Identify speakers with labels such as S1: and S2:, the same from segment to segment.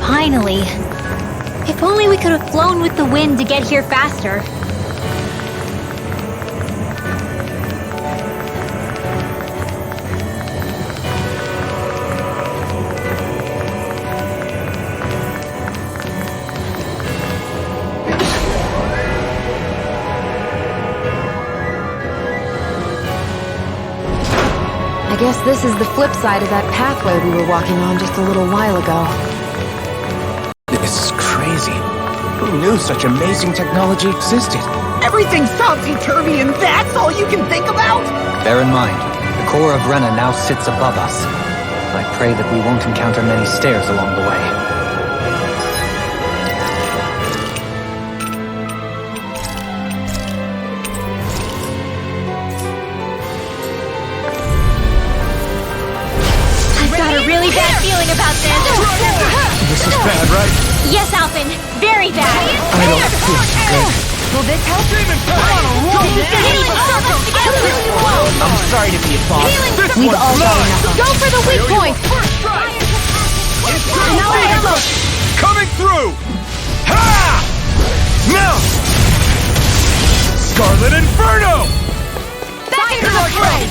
S1: Finally. If only we could have flown with the wind to get here faster.
S2: I guess this is the flip side of that pathway we were walking on just a little while ago.
S3: This is crazy. Who knew such amazing technology existed?
S4: Everything's topsy-turvy and that's all you can think about?
S5: Bear in mind, the core of Rena now sits above us. I pray that we won't encounter many stairs along the way.
S1: Really bad feeling about this.
S3: This is bad, right?
S1: Yes, Alphen. Very bad.
S3: I don't feel so good.
S4: Will this help?
S3: I'm sorry to be a boss.
S2: We've all got enough.
S1: Go for the weak point.
S3: Coming through! Ha! Now! Scarlet Inferno!
S1: Back into the fray.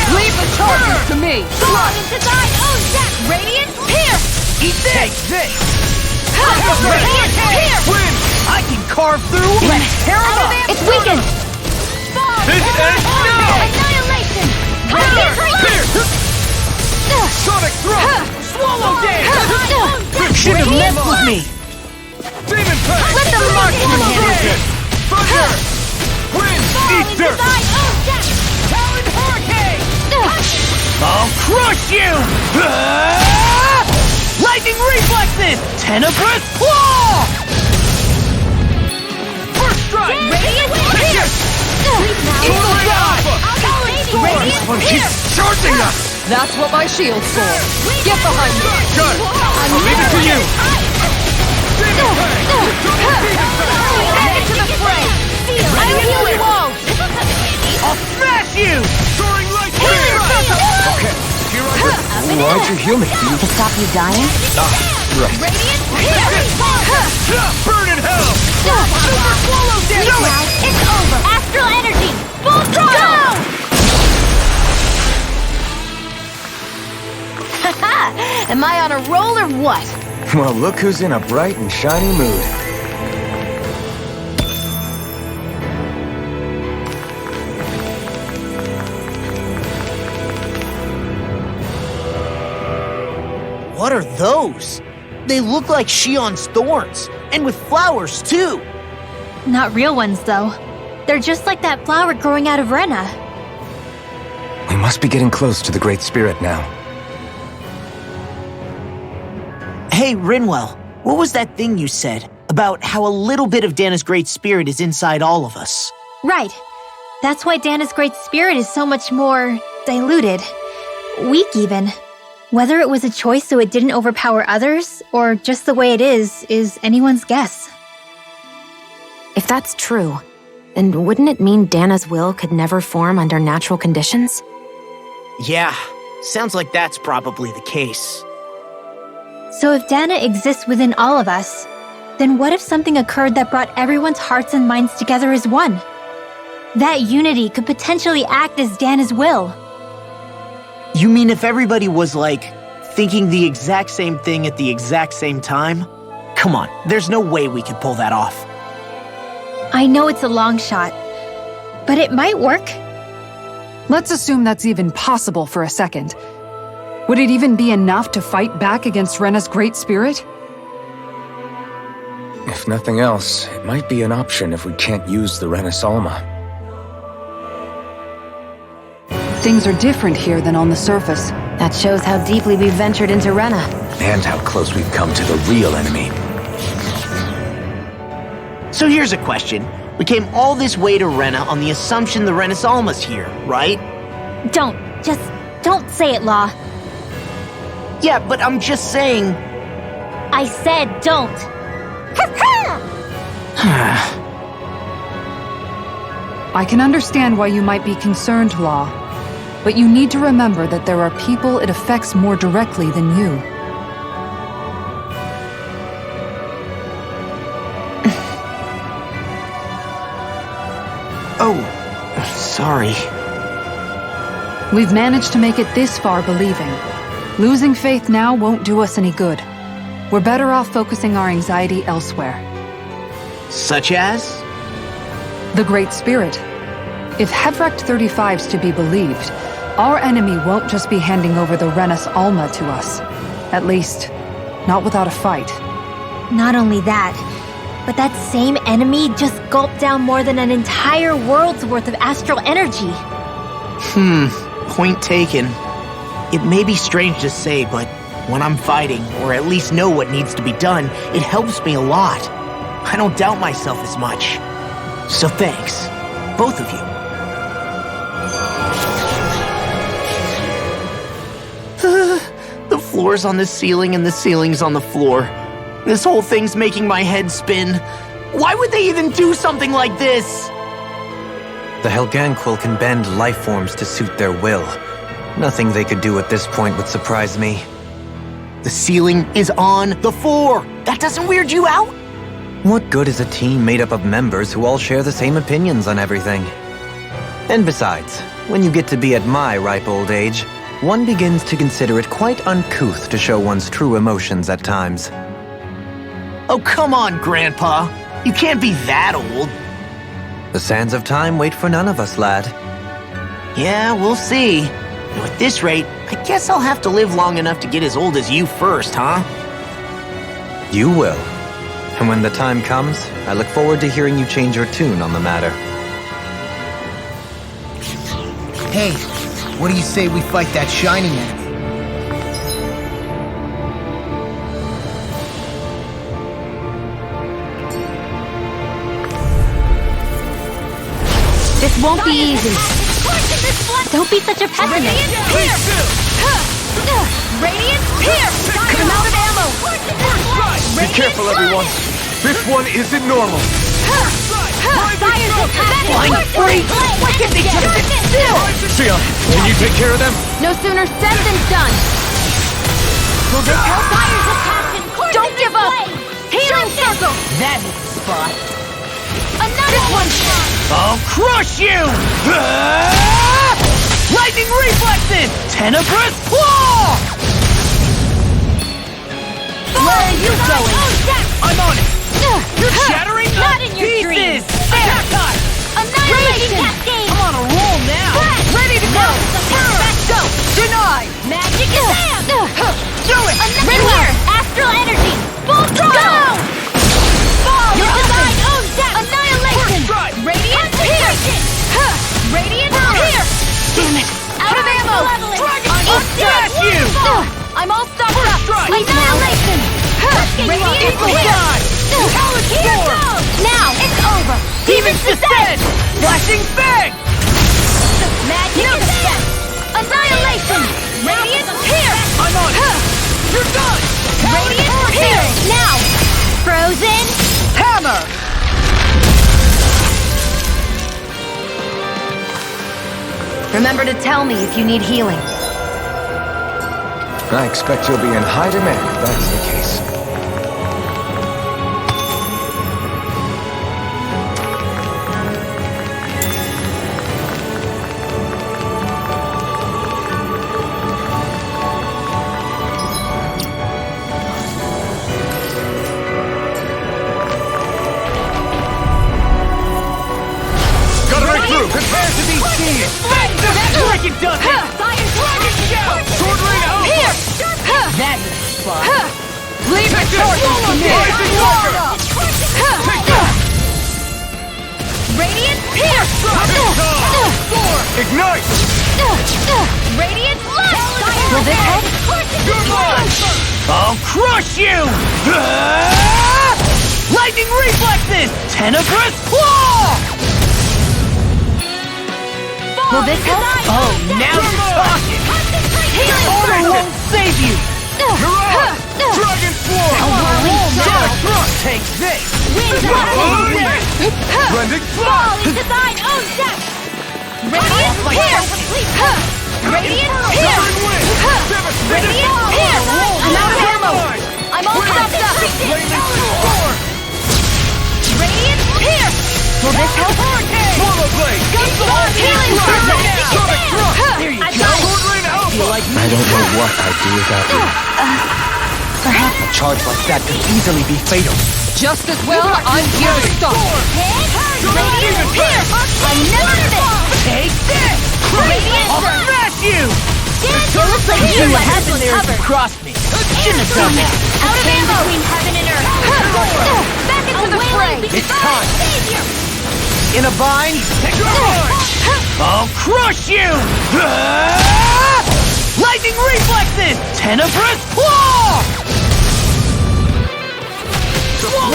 S4: Leave the charges to me!
S1: Fall into thy own death. Radiant Pierce.
S4: Eat this! Take this!
S1: Radiant Pierce.
S3: Win!
S4: I can carve through! Let's tear them up!
S1: It's weakened. Fall.
S3: This ends now!
S1: Annihilation.
S3: Sonic Throw!
S4: Swallow
S1: Pierce.
S4: Should have messed with me!
S3: Demon Pact!
S4: Let the marksman handle it!
S3: Thunder! Wind! Eat dirt!
S4: Talon Hurricane!
S3: I'll crush you!
S4: Lightning Reflexes! Tenebrous Claw!
S3: First strike!
S1: Radiant
S3: Vicious!
S4: Evil God!
S3: This one keeps charging us!
S2: That's what my shield's for. Get behind me.
S3: Got it! I'll leave it to you! Demon
S1: Back into the fray.
S4: I heal you all! I'll smash you!
S3: Soaring light spear! Okay, here I go. Why aren't you human?
S2: To stop you dying?
S3: Right.
S1: Radiant Pierce.
S3: Burn in hell!
S4: Super Swallow Dance!
S1: It's over. Astral energy. Full throttle.
S2: Haha! Am I on a roll or what?
S3: Well, look who's in a bright and shiny mood.
S4: What are those? They look like Shion's thorns, and with flowers too.
S1: Not real ones, though. They're just like that flower growing out of Rena.
S3: We must be getting close to the Great Spirit now.
S4: Hey, Rinwell, what was that thing you said about how a little bit of Dhana's Great Spirit is inside all of us?
S1: Right. That's why Dhana's Great Spirit is so much more diluted. Weak, even. Whether it was a choice so it didn't overpower others, or just the way it is anyone's guess.
S2: If that's true, then wouldn't it mean Dhana's will could never form under natural conditions?
S4: Yeah, sounds like that's probably the case.
S1: So if Dhana exists within all of us, then what if something occurred that brought everyone's hearts and minds together as one? That unity could potentially act as Dhana's will.
S4: You mean if everybody was, like, thinking the exact same thing at the exact same time? Come on, there's no way we could pull that off.
S1: I know it's a long shot, but it might work.
S6: Let's assume that's even possible for a second. Would it even be enough to fight back against Rena's Great Spirit?
S3: If nothing else, it might be an option if we can't use the Rena Alma.
S6: Things are different here than on the surface.
S2: That shows how deeply we've ventured into Rena.
S3: And how close we've come to the real enemy.
S4: So here's a question. We came all this way to Rena on the assumption the Rena Alma's here, right?
S1: Don't say it, Law.
S4: Yeah, but I'm just saying...
S1: I said don't.
S6: I can understand why you might be concerned, Law. But you need to remember that there are people it affects more directly than you.
S4: Oh, sorry.
S6: We've managed to make it this far believing. Losing faith now won't do us any good. We're better off focusing our anxiety elsewhere.
S4: Such as?
S6: The Great Spirit. If Hevrecht 35's to be believed, our enemy won't just be handing over the Renas Alma to us. At least, not without a fight.
S1: Not only that, but that same enemy just gulped down more than an entire world's worth of astral energy.
S4: Point taken. It may be strange to say, but when I'm fighting, or at least know what needs to be done, it helps me a lot. I don't doubt myself as much. So thanks, both of you. The floor's on the ceiling and the ceiling's on the floor. This whole thing's making my head spin. Why would they even do something like this?
S5: The Helganquil can bend life forms to suit their will. Nothing they could do at this point would surprise me.
S4: The ceiling is on the floor. That doesn't weird you out?
S5: What good is a team made up of members who all share the same opinions on everything? And besides, when you get to be at my ripe old age, one begins to consider it quite uncouth to show one's true emotions at times.
S4: Oh, come on, Grandpa. You can't be that old.
S5: The sands of time wait for none of us, lad.
S4: Yeah, we'll see. And at this rate, I guess I'll have to live long enough to get as old as you first, huh?
S5: You will. And when the time comes, I look forward to hearing you change your tune on the matter.
S7: Hey, what do you say we fight that shining enemy?
S1: This won't be easy. Don't be such a pessimist.
S8: Radiant pierce! I'm out of ammo!
S3: Be careful, everyone. This one isn't normal.
S4: Flying free! Why can't they just sit still?
S3: Sion, can you take care of them?
S1: No sooner said than done. Will this help?
S8: Don't give up! Healing circle!
S7: That hit the spot.
S8: Another one!
S4: I'll crush you! Lightning reflexes! Tenebrous claw!
S8: Where are you going?
S4: I'm on it! You're shattering
S8: Not
S4: the
S8: in your
S4: pieces!
S8: dreams.
S4: Attack time!
S8: Annihilation! Cascade!
S4: I'm on a roll now!
S8: Ready to go! Let's go!
S4: Denied!
S8: Magic exam!
S4: Do it!
S8: Rinwell! Astral energy! Full throttle! Go! Fall! Your design owns that! Annihilation!
S4: Strike!
S8: Radiant pierce! Radiant pierce!
S4: Damn it!
S8: Out of ammo!
S4: Dragon
S8: Eat
S4: Dash you!
S8: I'm all stocked up!
S4: Strike!
S8: Annihilation! Radiant pierce! Here goes! Now it's over!
S4: Demons descend! Flashing fang!
S8: Magic descent! Annihilation! Radiant pierce!
S4: I'm on it! You're done!
S8: Radiant pierce! Now! Frozen!
S4: Hammer!
S2: Remember to tell me if you need healing.
S3: I expect you'll be in high demand if that's the case. Gotta break through! Prepare to be seen!
S4: Like it does it!
S3: Sword ring out!
S7: That hit the spot.
S4: Leave it short!
S3: Rising Walker! Take that!
S8: Radiant pierce!
S3: Ignite!
S8: Radiant light!
S1: Will this help?
S3: Good luck!
S4: I'll crush you! Lightning reflexes! Tenebrous claw!
S1: Will this help?
S4: Oh, now you're talking! Order won't save you!
S3: Dragon Swarm!
S4: Take this!
S3: Blending
S8: Ball is design owns that! Radiant pierce! Radiant Pierce! Radiant Pierce! I'm out of ammo! I'm all stopped up! Radiant Pierce! Will this help?
S3: Swallow blade!
S8: Gunstorm healing surge!
S3: There you
S8: I got it!
S5: I don't know what I'd do without you.
S8: Perhaps.
S7: A charge like that could easily be fatal.
S6: Just as well, I'm here to stop.
S8: Radiant Pierce! I never miss!
S7: Take this!
S8: Radiant
S7: I'll
S8: Surge!
S7: smash you!
S8: It looks like you had this covered.
S7: Crossed me. Shouldn't have done that.
S8: Out of ammo! Between heaven and earth! Back into the fray!
S7: It's time.
S8: Savior!
S7: In a bind, I'll crush you! Lightning reflexes! Tenebrous claw!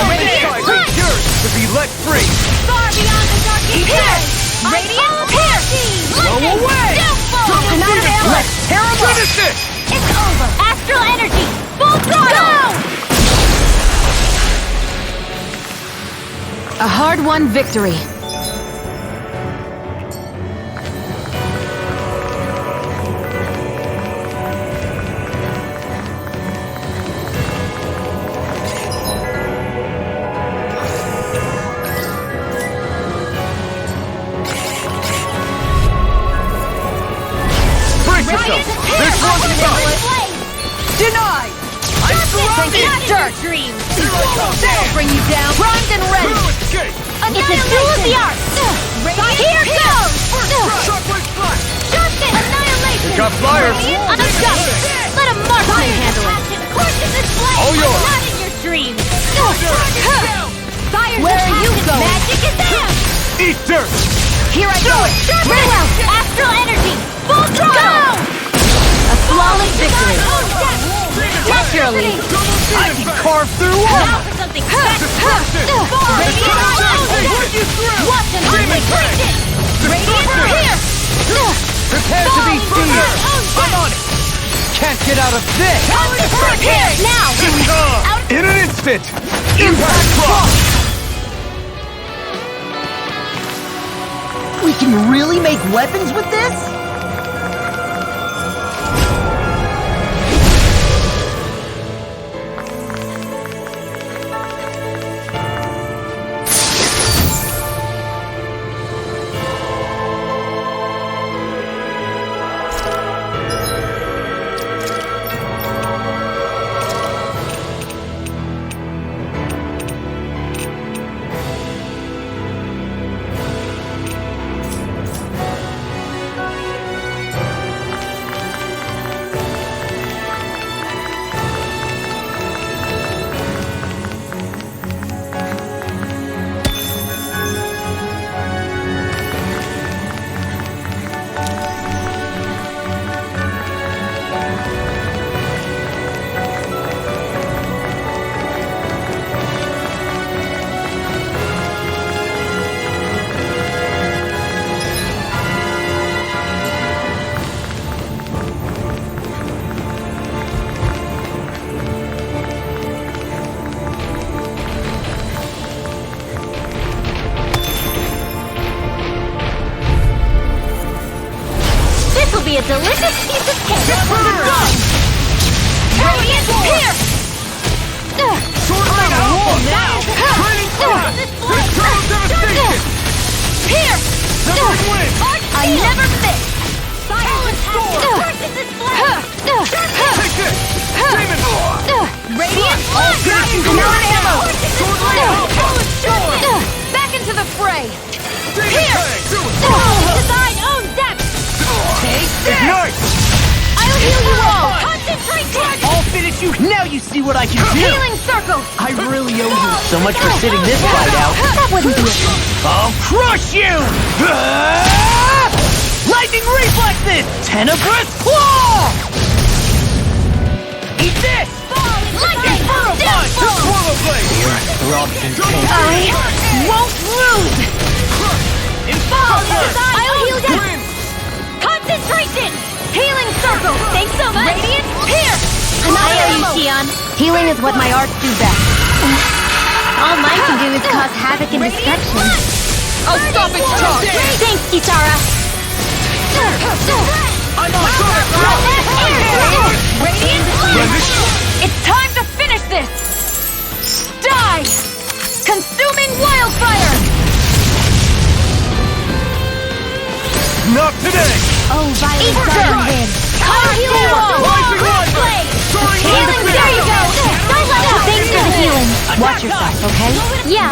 S8: Radiant Punch!
S3: To be let free!
S8: Far beyond the darkest Pierce! Radiant Pierce! Lightning!
S7: away!
S8: Downfall! I'm out of ammo!
S7: Let's tear 'em up!
S3: Finish it!
S8: It's over! Astral energy! Full throttle!
S2: A hard-won victory.
S3: Brace yourself! This one's tough!
S6: Denied!
S7: I'm surrounded!
S8: Dirt dreams!
S6: That'll bring you down. Primed and ready.
S3: No escape!
S8: It's a duel of the arts! Here goes!
S3: Shockwave flash!
S8: Sharpness! Annihilation!
S3: You got flyers!
S8: I'm got it! Let a marksman handle it! Course in this flame!
S3: All yours.
S8: Not in your dreams! Fire's
S6: Where are you
S8: attached.
S6: going?
S8: Magic is there!
S3: Eat dirt!
S6: Here I go.
S8: Rinwell! Astral energy! Full throttle!
S2: A flawless victory.
S8: Naturally!
S7: I can carve through
S8: Now
S7: armor!
S8: for something special! Watch him break it! Radiant Pierce!
S7: Prepare to be feared! I'm on it! Can't get out of this!
S8: Here! Now!
S3: In an instant!
S7: Impact block! We can really make weapons with this?
S8: This'll be a delicious piece of cake! Radiant Pierce!
S3: Sword
S8: now!
S3: Training class! Internal devastation!
S8: Pierce!
S3: Severing wind!
S8: I never miss! Silent storm! Curses this flame!
S3: Take this! Demon!
S8: Radiant Punch!
S3: I'm
S8: out of ammo!
S3: Sword!
S6: Back into the fray.
S3: Pierce!
S8: To thine own depth!
S3: Ignite!
S8: I'll heal you all! Concentrate!
S7: I'll finish you! Now you see what I can do!
S8: Healing circle!
S7: I really owe you so much for sitting this fight out.
S8: That wouldn't be a
S7: I'll crush you! Lightning reflexes! Tenebrous claw! Eat this!
S8: lightning!
S7: Inferno punch!
S3: Swallow blade!
S7: Throbs in pain.
S8: I won't lose!
S7: Inferno!
S8: I'll heal them! Concentration! Healing circle! Thanks so much! Radiant Pierce! I owe you, Xion.
S2: Healing is what my arts do best.
S1: All mine can do is cause havoc and destruction.
S6: I'll stop its charge.
S8: Thanks, Kisara!
S7: I'm on!
S8: Radiant It's time to finish this! Die! Consuming wildfire!
S7: Not today!
S8: Oh, Violet Garden win! I'll heal you all! Healing, there you go! Don't let up! Thanks for the healing.
S2: Watch yourself, okay?
S1: Yeah,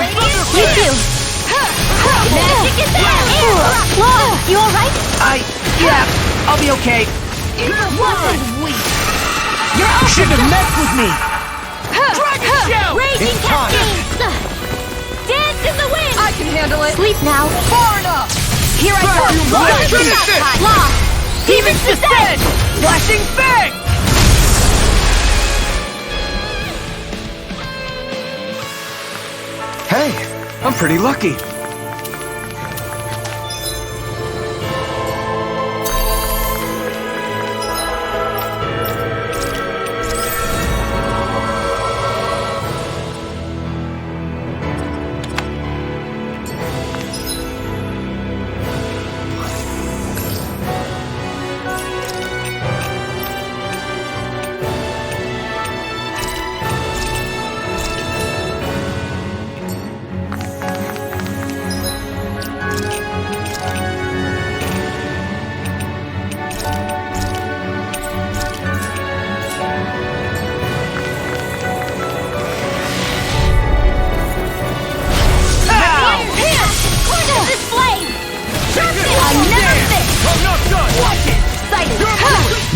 S1: you too.
S8: Magic is there!
S1: Whoa, you alright?
S4: Yeah, I'll be okay.
S8: Wasn't weak!
S4: Shouldn't have messed with me.
S8: Raging
S7: It's time.
S8: cascades! Dance in the wind!
S6: I can handle it.
S1: Sleep now.
S6: Far enough.
S8: Here I go!
S7: Let's finish this!
S8: Lost! Demon's Descent!
S4: Flashing fang!
S7: Hey, I'm pretty lucky.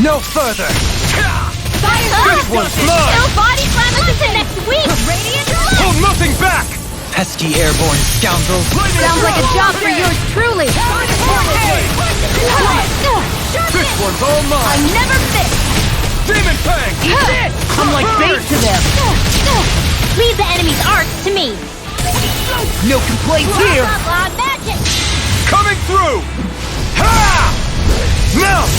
S7: No further!
S8: This
S7: one's mine!
S8: No body slam until next week! Radiant
S7: Hold nothing back!
S5: Pesky airborne scoundrels.
S8: Sounds like a job for yours truly!
S7: This one's all
S8: I
S7: mine!
S8: never fit!
S7: Demon Fang!
S4: I'm like bait to them.
S1: Leave the enemy's arts to me.
S4: No complaints here.
S8: Blah, blah, blah, magic!
S7: Coming through! Ha! Now!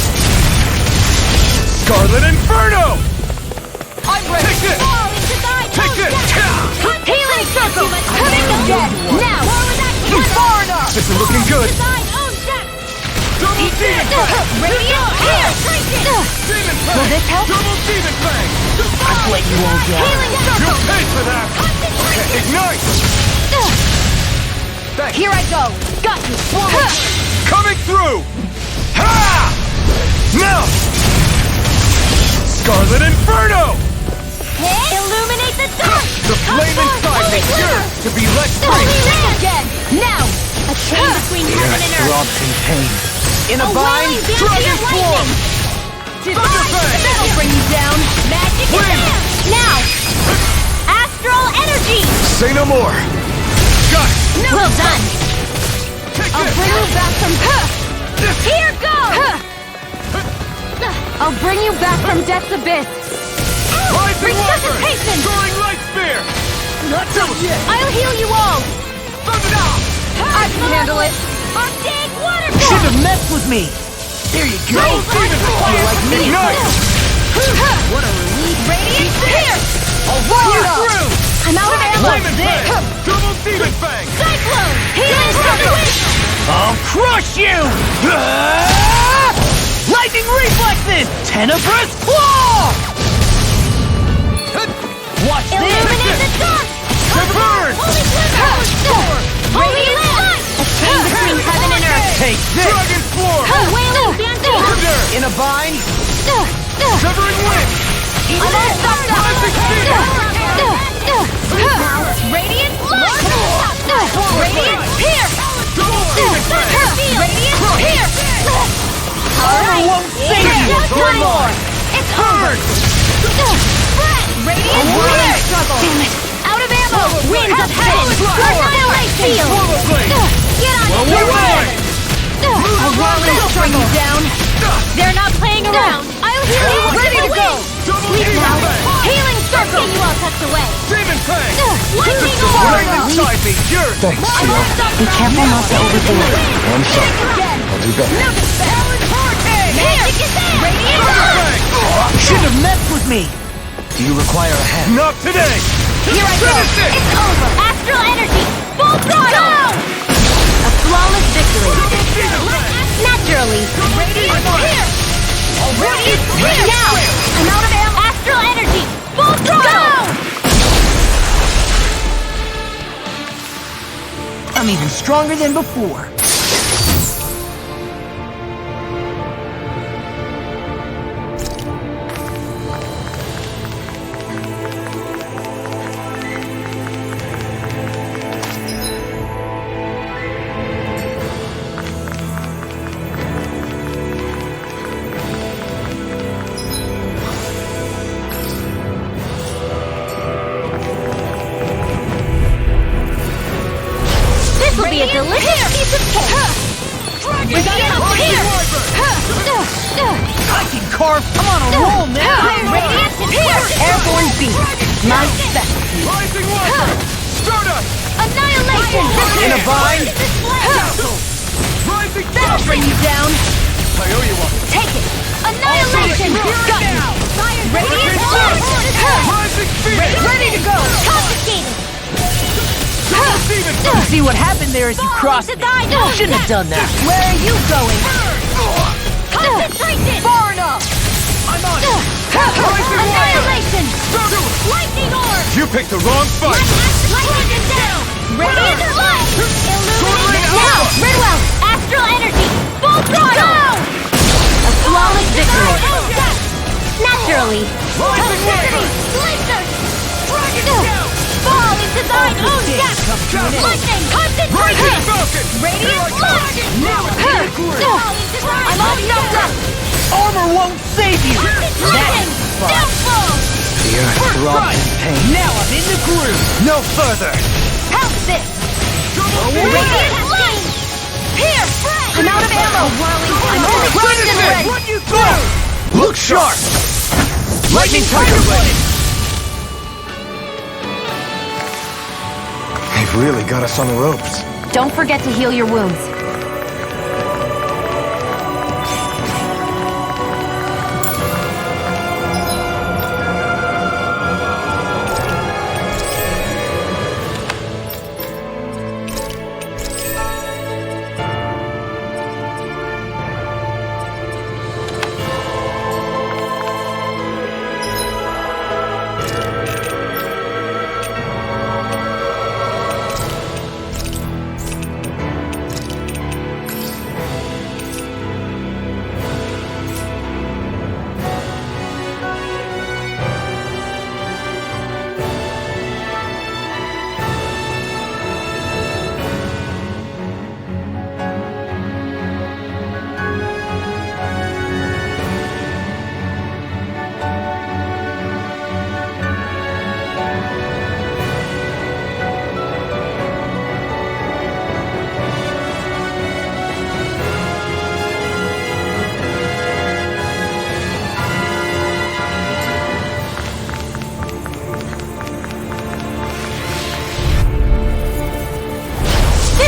S7: Scarlet Inferno!
S6: I'm ready.
S7: Take this!
S8: Fall into thy
S7: Take this!
S8: Healing circle! Make them dead! Now!
S6: Far enough.
S7: This is looking good!
S8: Thine own death!
S7: Double Demon Fang!
S8: Radiant here!
S7: Demon Fang!
S8: Will this help?
S7: Double Demon Fang!
S4: I've let you all down.
S8: Healing circle!
S7: You'll pay for that! Ignite! Thanks!
S8: Here I go! Got you!
S7: Coming through! Ha! Now! Scarlet Inferno!
S8: Illuminate the dark!
S7: The flame inside me yearns to be let free!
S8: Again! Now! A chain between heaven and earth!
S5: Throbs in pain.
S4: In a bind,
S7: Dragon form! Thunder Fang!
S8: That'll bring you down! Magic is
S7: Wind!
S8: there! Now! Astral energy!
S7: Say no more! Got it!
S1: Well done.
S7: Take
S8: I'll
S7: this!
S8: bring you back from... Here goes! I'll bring you back from death's abyss!
S7: Rising Wyvern!
S8: Resuscitation!
S7: Soaring Light Spear!
S8: Not so yet! I'll heal you all!
S7: Thunder!
S6: I can handle it.
S8: Arctic
S4: should
S8: waterfall!
S4: have messed with me. There you go.
S7: Double Demon Fang!
S4: You like me?
S7: Ignite!
S4: What a relief.
S8: Radiant here!
S7: I'll roll you through!
S8: I'm out of ammo!
S7: Flaming Fang! Double Demon Fang!
S8: Cyclone! Healing from the wind!
S4: I'll crush you! Ah! Lightning reflexes! Tenebrous claw! Watch this!
S8: Illuminate the dark!
S7: Burn!
S8: Holy glimmer! Radiant light! A chain between heaven and earth!
S4: Take this!
S7: Dragon Swarm!
S8: A wailing dancing!
S7: Thunder!
S4: In a bind?
S7: Severing Wind!
S8: I'm all sucked up! Radiant light! Radiant here!
S7: Double Demon Fang!
S8: Radiant here!
S4: Armor won't save you! One more!
S8: It's over! Radiant here!
S4: Damn it!
S8: Out of ammo! Winds of heaven! Annihilate field! Get on your way! A wall is bring you down! They're not playing around! I'll heal you! Ready to go!
S7: Double
S8: Sleep
S7: Demon
S8: now!
S7: Fang!
S8: Healing circle! Get you all tucked away!
S7: Demon Fang!
S8: Lightning
S7: The flame
S8: orb!
S7: inside me yearns! Thanks,
S2: Be careful not to overdo it.
S7: I'm sorry. I'll do better.
S8: Magic is there! Radiant light!
S4: Should have messed with me.
S5: Do you require a hand?
S7: Not today!
S8: Here I go!
S7: Finish it!
S8: It's over! Astral energy! Full throttle! A flawless victory!
S7: Demon Fang!
S1: Naturally.
S8: Radiant here! Radiant Spear! Now! I'm out of ammo! Astral Energy! Full throttle! Go!
S4: I'm even stronger than before.
S8: This will be a delicious piece of cake! Radiant Spear!
S4: I can carve. I'm on a roll now.
S8: Radiant Spear!
S4: Airborne beam. My specialty.
S7: Rising Wiper! Stardust!
S8: Annihilation!
S4: In a bind.
S7: Rising
S8: That'll bring you down!
S7: I owe you one.
S8: Take it! Annihilation! Got you! Radiant Blast!
S7: Rising Phoenix!
S8: Ready to go! Confiscated!
S4: See what happened there as you crossed me. Shouldn't have done that.
S8: Where are you going? Concentration! Far enough!
S7: I'm on it! Rising
S8: Annihilation!
S7: Wiper!
S8: Lightning Orb!
S7: You picked the wrong fight!
S8: Lightning down! Radiant Light! Illuminate now! Rinwell! Astral Energy! Full throttle! A flawless victory! Naturally! Toxicity! Lasers! Fall into thine own depth! Lightning! Concentration! Radiant Light! I'm all knocked up!
S4: Armor won't save you.
S8: Lightning! Downfall!
S5: The earth throbs in pain.
S4: Now I'm in the groove. No further.
S8: How's this? Radiant Light! Here! I'm out of ammo! I'm only primed and ready!
S4: Run you through. Look sharp. Lightning Tiger Blade.
S3: They've really got us on the ropes.
S2: Don't forget to heal your wounds.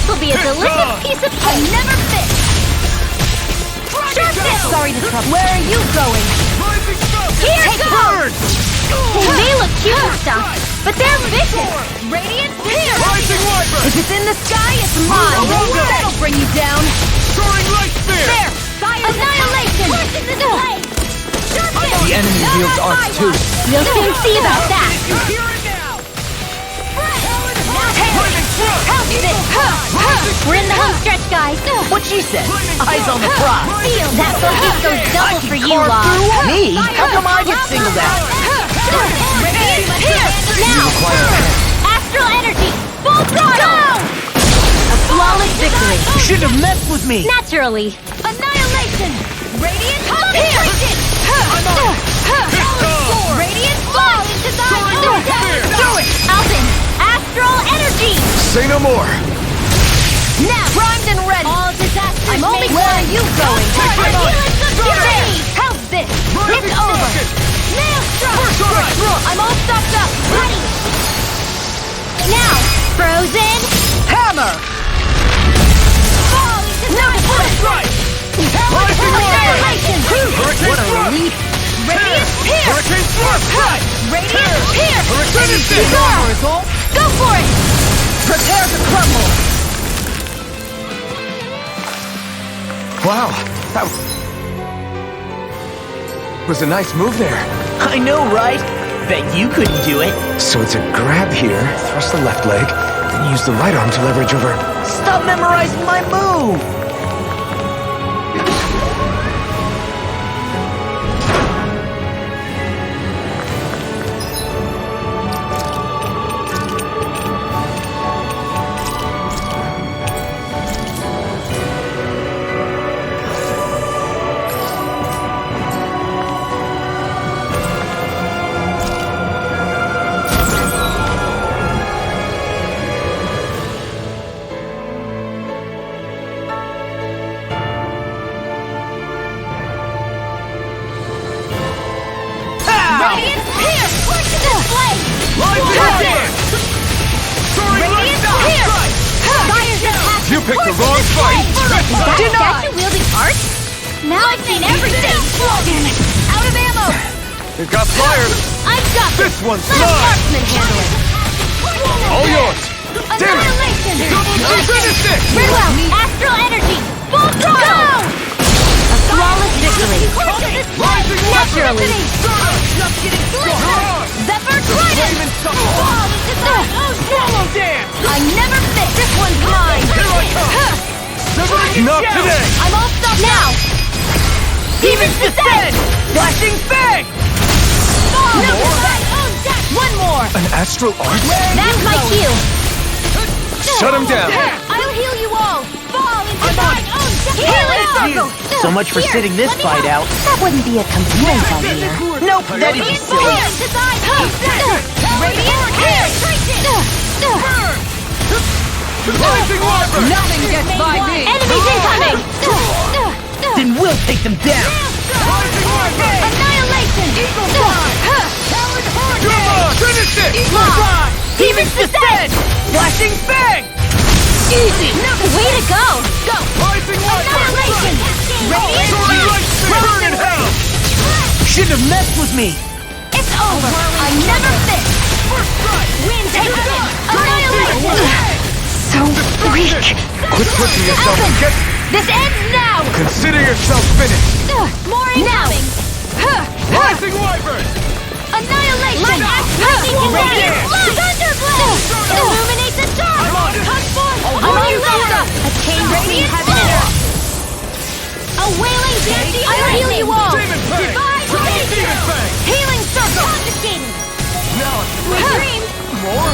S8: Will be a delicious piece of cake. Never fit. Sorry to trouble. Where are you going? Here goes. They may look cute and stuff, but they're vicious. Radiant Spear.
S7: Rising Wiper!
S8: If it's in the sky, it's mine. That'll bring you down.
S7: Soaring Light Spear!
S8: There. Annihilation.
S5: The enemy wields arcs too.
S8: We'll soon see about that.
S7: Here and now!
S8: We're in the home stretch, guys.
S4: What she said. Eyes on the prize.
S8: That focus goes double for you, Law.
S4: Me? How come I get singled out?
S8: Here! Now! Astral Energy! Full throttle! A flawless victory.
S4: You shouldn't have messed with me.
S8: Naturally. Annihilation! Radiant concentration! Radiant fall into thine own death! Do it! Alvin! Astral Energy!
S3: Say no more.
S8: Now! Primed and ready! All disasters I'm only where are you going? How's this? It's over! Nail struck! I'm all stocked up! Ready! Now! Frozen!
S4: Hammer!
S8: Fall into thine own death! Annihilation!
S4: What a relief!
S8: Radiant Pierce!
S7: Hurricane Thrust!
S8: Radiant Pierce!
S7: Hurricane
S8: Go! Go for it!
S4: Prepare to crumble!
S3: Wow. That... was a nice move there.
S4: I know, right? Bet you couldn't do it.
S3: So it's a grab here, thrust the left leg, then use the right arm to leverage over.
S4: Stop memorizing my move!
S3: You picked the wrong fight!
S8: Statue wielding art? Now I've seen everything! Damn it! Out of ammo!
S3: They've got flyers!
S8: I've got
S3: This one's
S8: Let a
S3: mine!
S8: marksman handle it!
S3: All yours! Damn it!
S8: Annihilation!
S3: Finish it!
S8: Rinwell! Astral energy! Full throttle! A flawless victory! Naturally! Zephyr Trident!
S7: Swallow dance!
S8: I never fit! This one's mine!
S3: Not today!
S8: I'm all stopped now!
S7: Demons descend! Flashing fang!
S8: One more!
S3: An astral art?
S8: That's my cue!
S3: Shut him down!
S8: I'll heal you all! Fall into my own healing circle!
S4: So much for sitting this fight out.
S2: That wouldn't be a complaint, Almir.
S4: Nope, that'd be silly.
S8: Radiant here!
S7: Rising Wyvern!
S6: Nothing gets by me!
S8: Enemies incoming!
S4: Then we'll take them down.
S7: Rising Wyvern!
S8: Annihilation!
S7: Eagle Fly! Come on! Finish it!
S8: Lock!
S7: Demons descend! Flashing fang!
S8: Easy! Way to go! Go!
S7: Rising Wyvern!
S8: Annihilation! Radiant
S7: Sword right spin! Burn in hell!
S4: Shouldn't have messed with me.
S8: It's over! I never fit!
S7: First strike!
S8: Wind to heaven! Annihilation!
S2: So weak.
S3: Quit pushing yourself and get...
S8: This ends now!
S3: Consider yourself finished!
S8: More incoming!
S7: Rising Wyvern!
S8: Annihilation! Radiant! Thunderblast! Illuminate the dark!
S7: I'm on it!
S8: Come forth!
S7: I'll warn you, Dhana!
S8: A chain between heaven and earth! A wailing dancing! I'll heal you all!
S7: Demon Fang!
S8: Divine
S7: Demon Fang!
S8: Healing circle! Confiscating!
S7: Now
S8: Sweet dreams!
S7: more!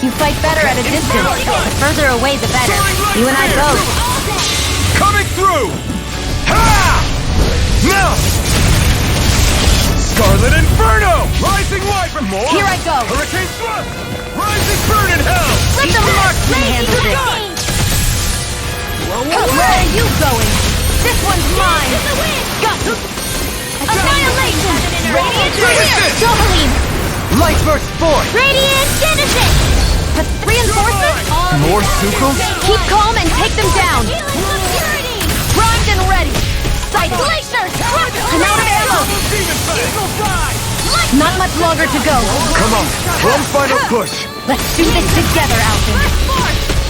S2: You fight better at a distance. The further away, the better. You and I both.
S3: Coming through! Ha! Now! Scarlet Inferno!
S7: Rising Wyvern! More!
S8: Here I go!
S7: Hurricane Thrust! Rising Burn in hell!
S8: Let the marksman handle this! Where are you going? This one's mine! Got you! Annihilation! Radiant Clear! Dohalim!
S3: Light burst forth!
S8: Radiant Genesis! Reinforcements?
S3: More Sukals?
S8: Keep calm and take them down! Primed and ready! Sighted! Glacier! I'm out of ammo!
S7: Demon Fang! Eagle Fly!
S8: Not much longer to go!
S3: Come on, one final push!
S8: Let's do this together, Alvin!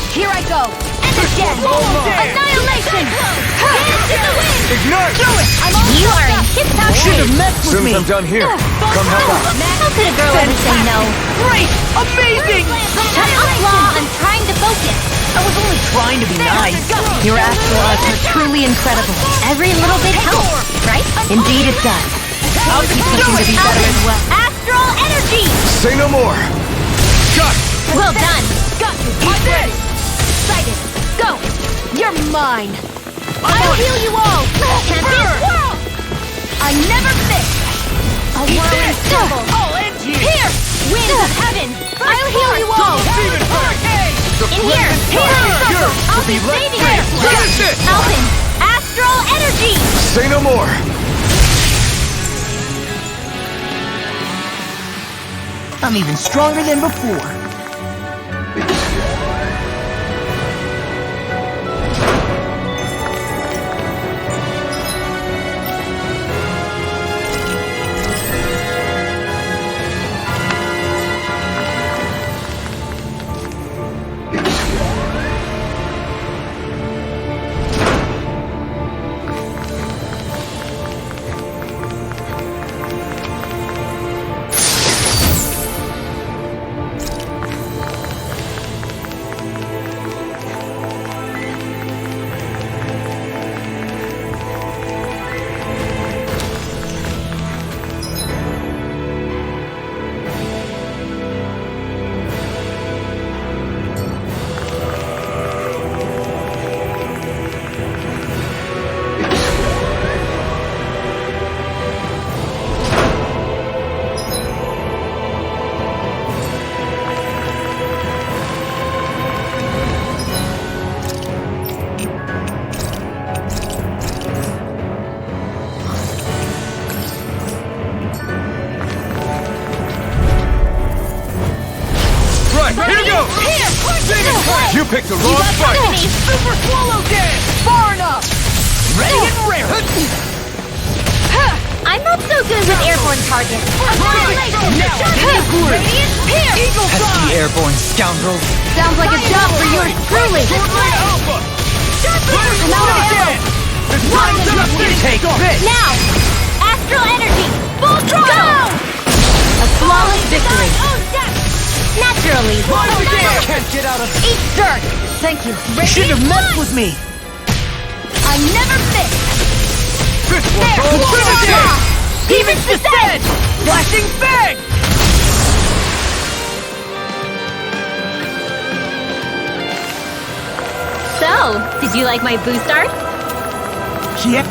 S8: Here I go! And again! Annihilation! Hands in the wind!
S3: Ignite!
S8: Do it! I'm all you are in tip-top
S4: Should have
S8: shape!
S4: messed with
S3: Soon
S4: me.
S3: as I'm done here, come help out.
S8: How could a girl ever say no?
S4: Great! Amazing!
S8: Shut up, Law! I'm trying to focus!
S4: I was only trying to be nice.
S2: Your astral arts are truly incredible. Every little bit helps, right? Indeed it does.
S4: I'll keep
S2: Pushing to be better as well.
S8: Astral energy!
S3: Say no more! Got it!
S8: Well done! Got you! I'm ready! Excited! Go! You're mine! I'll heal you all! Champion swirl! I never miss! A whirling double!
S7: I'll end you!
S8: Here! Winds of heaven! I'll heal you all!
S7: Demon Fang!
S8: In here! Healing circle! I'll be saving you!
S3: Finish it!
S8: Alvin! Astral energy!
S3: Say no more!
S4: I'm even stronger than before.
S3: You picked the wrong fight!
S7: Super swallow dance! Far enough! Ready and rare!
S8: I'm not so good with airborne targets.
S7: Now,
S8: Radiant here!
S7: Eagle
S5: Pesky airborne scoundrels.
S8: Sounds like a job for yours truly.
S3: Alpha!
S8: I'm out of ammo.
S3: It's time to
S7: Take this!
S8: Now! Astral energy! Full throttle! A flawless victory. Naturally.
S7: Can't get out of
S8: Eat dirt! Thank you.
S4: You shouldn't have messed with me!
S8: I never miss!
S3: This one's all
S8: There!
S7: Demon's Descent! Flashing Fang!
S8: So, did you like my boost art?
S4: Yeah.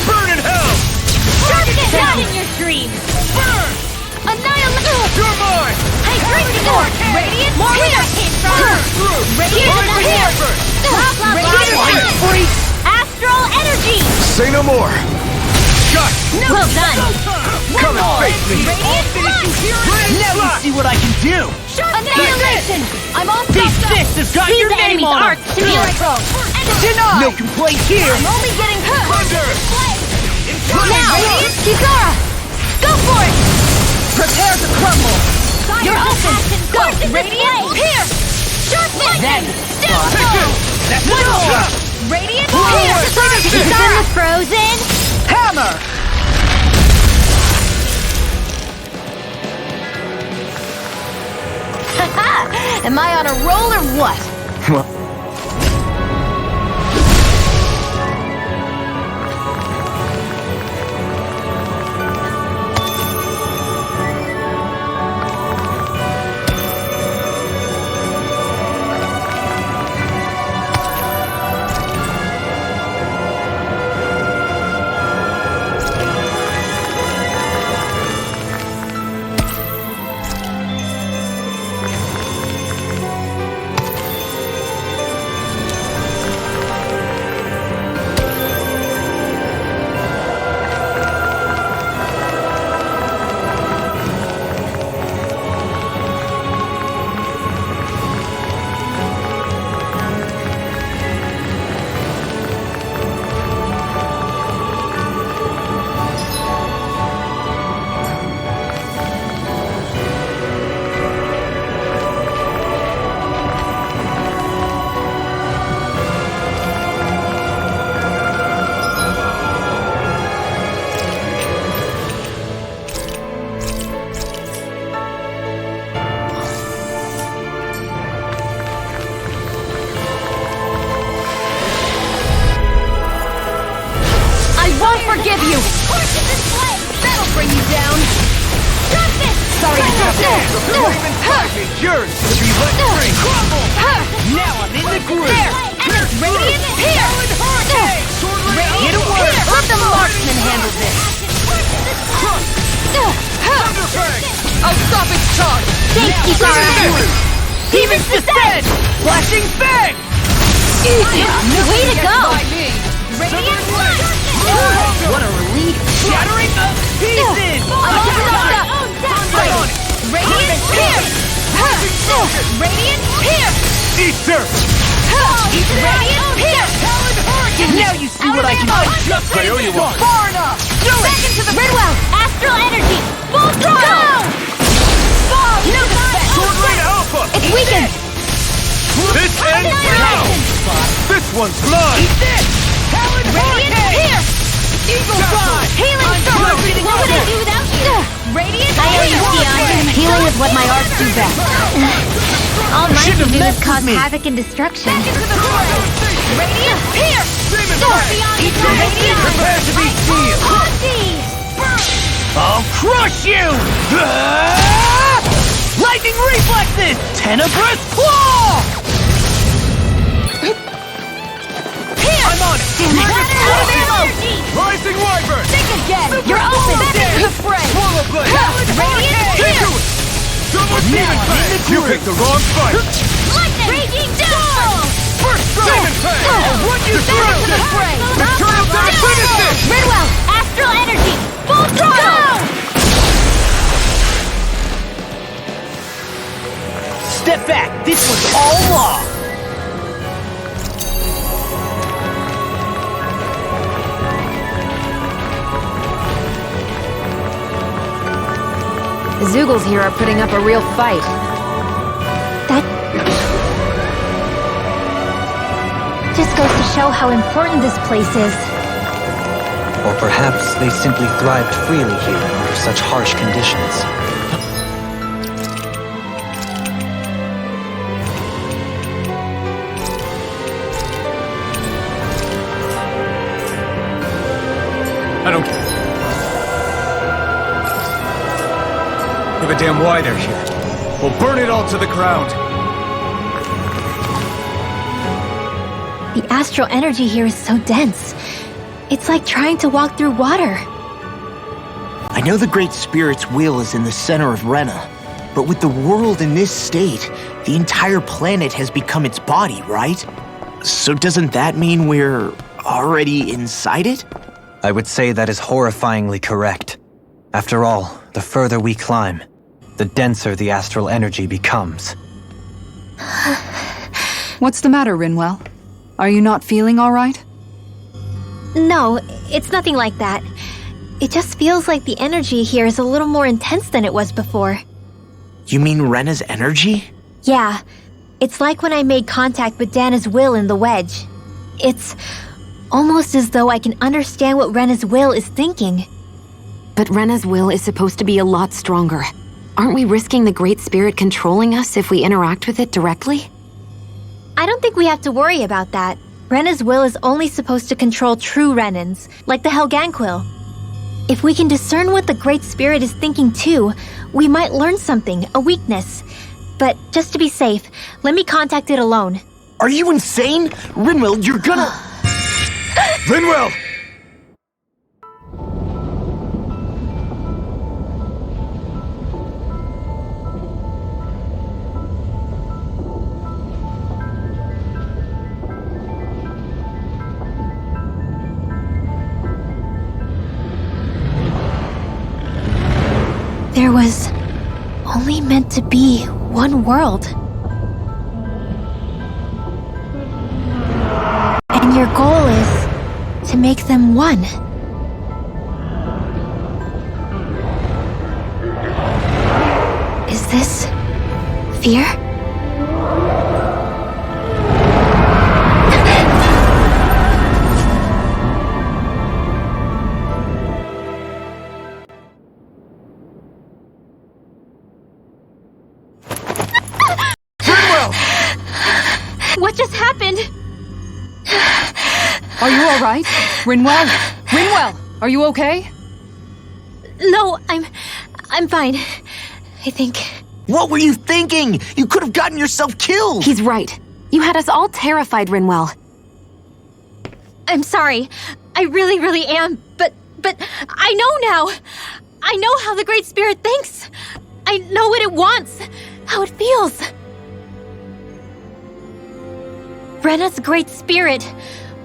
S3: Burn in hell!
S8: Get down in your dreams!
S3: Burn!
S8: Annihilate!
S3: You're mine!
S8: Radiant here! Radiant here!
S3: Fire
S8: Radiant Astral energy!
S3: Say no more! Shut!
S8: Well done!
S3: Come and face me!
S4: Now you see what I can do!
S8: Annihilation! I'm all
S4: This has got
S8: Use
S4: your
S8: the
S4: name
S8: enemy's
S4: on
S8: arts
S4: it!
S8: to me like
S7: Denied!
S4: No complaint here!
S8: I'm only getting hurt!
S3: Thunder!
S8: Now! Kizara! Go for it!
S4: Prepare to crumble!
S8: You're open! Go! Radiant here! Sharp
S4: Then,
S8: Still
S4: that's
S8: One
S4: enough!
S8: more! Radiant here! Kizara frozen!
S7: Hammer!
S8: Am I on a roll or what? Forgive you! That'll bring you down! Sorry to stop
S3: Yours to be let free!
S7: Now I'm in the groove!
S8: There! Radiant here! Get to work! Let the marksman handle this!
S7: I'll stop its charge!
S8: Thanks, Kisara!
S7: Demon's Descent! Flashing Fang!
S8: Easy! Way to go!
S7: Radiant
S4: What a relief!
S7: Shattering the pieces!
S8: I'm all stocked up! Radiant Pierce! Radiant Pierce!
S7: Easter!
S8: Radiant Pierce!
S7: Now you see what I can do! Just fail you are far enough! Do it!
S8: Back into the Rinwell! Astral energy! Full throttle! No defense!
S7: Sword Rain Alpha!
S8: It's weakened!
S7: This ends now! This one's mine! Eat this! Talon
S8: Radiant Pierce!
S7: Eagle Ride!
S8: Healing Circle! What would I do without you? Radiant Pierce! Healing is what my arts do best. All my
S4: Shouldn't have
S8: do is
S4: messed
S8: cause
S4: with me.
S8: havoc and destruction. Radiant Pierce! Radiant
S7: Prepare to be sealed!
S4: I'll crush you! Lightning reflexes! Tenebrous claw!
S7: I'm on it! Rising Wyvern!
S8: Think again! You're open! Back into the fray!
S7: Swallow Blade!
S8: Radiant Pierce!
S7: Double Demon Fang! You picked the wrong fight!
S8: Lightning! Raging Down!
S7: First Diamond Fang! I'll run you
S8: Back into the
S7: through!
S8: fray!
S7: Eternal Definitive!
S8: Rinwell! Astral energy! Full throttle!
S4: Step back! This was all law!
S2: The Zoogles here are putting up a real fight.
S1: That just goes to show how important this place is.
S5: Or perhaps they simply thrived freely here under such harsh conditions.
S7: I don't give a damn why they're here. We'll burn it all to the ground.
S1: The astral energy here is so dense. It's like trying to walk through water.
S4: I know the Great Spirit's will is in the center of Rena, but with the world in this state, the entire planet has become its body, right? So doesn't that mean we're already inside it?
S5: I would say that is horrifyingly correct. After all, the further we climb, the denser the astral energy becomes.
S6: What's the matter, Rinwell? Are you not feeling all right?
S1: No, it's nothing like that. It just feels like the energy here is a little more intense than it was before.
S4: You mean Rena's energy?
S1: Yeah, it's like when I made contact with Dhana's will in the wedge. It's almost as though I can understand what Rena's will is thinking.
S2: But Rena's will is supposed to be a lot stronger. Aren't we risking the Great Spirit controlling us if we interact with it directly?
S1: I don't think we have to worry about that. Rena's will is only supposed to control true Renans, like the Helganquil. If we can discern what the Great Spirit is thinking too, we might learn something, a weakness. But just to be safe, let me contact it alone.
S4: Are you insane? Rinwell, you're gonna...
S7: Rinwell!
S1: There was only meant to be one world. And your goal is to make them one. Is this fear? What just happened?
S6: Are you all right? Rinwell? Rinwell, are you okay?
S1: No, I'm fine. I think.
S4: What were you thinking? You could have gotten yourself killed!
S2: He's right. You had us all terrified, Rinwell.
S1: I'm sorry. I really, really am. But I know now. I know how the Great Spirit thinks. I know what it wants, how it feels. Rena's Great Spirit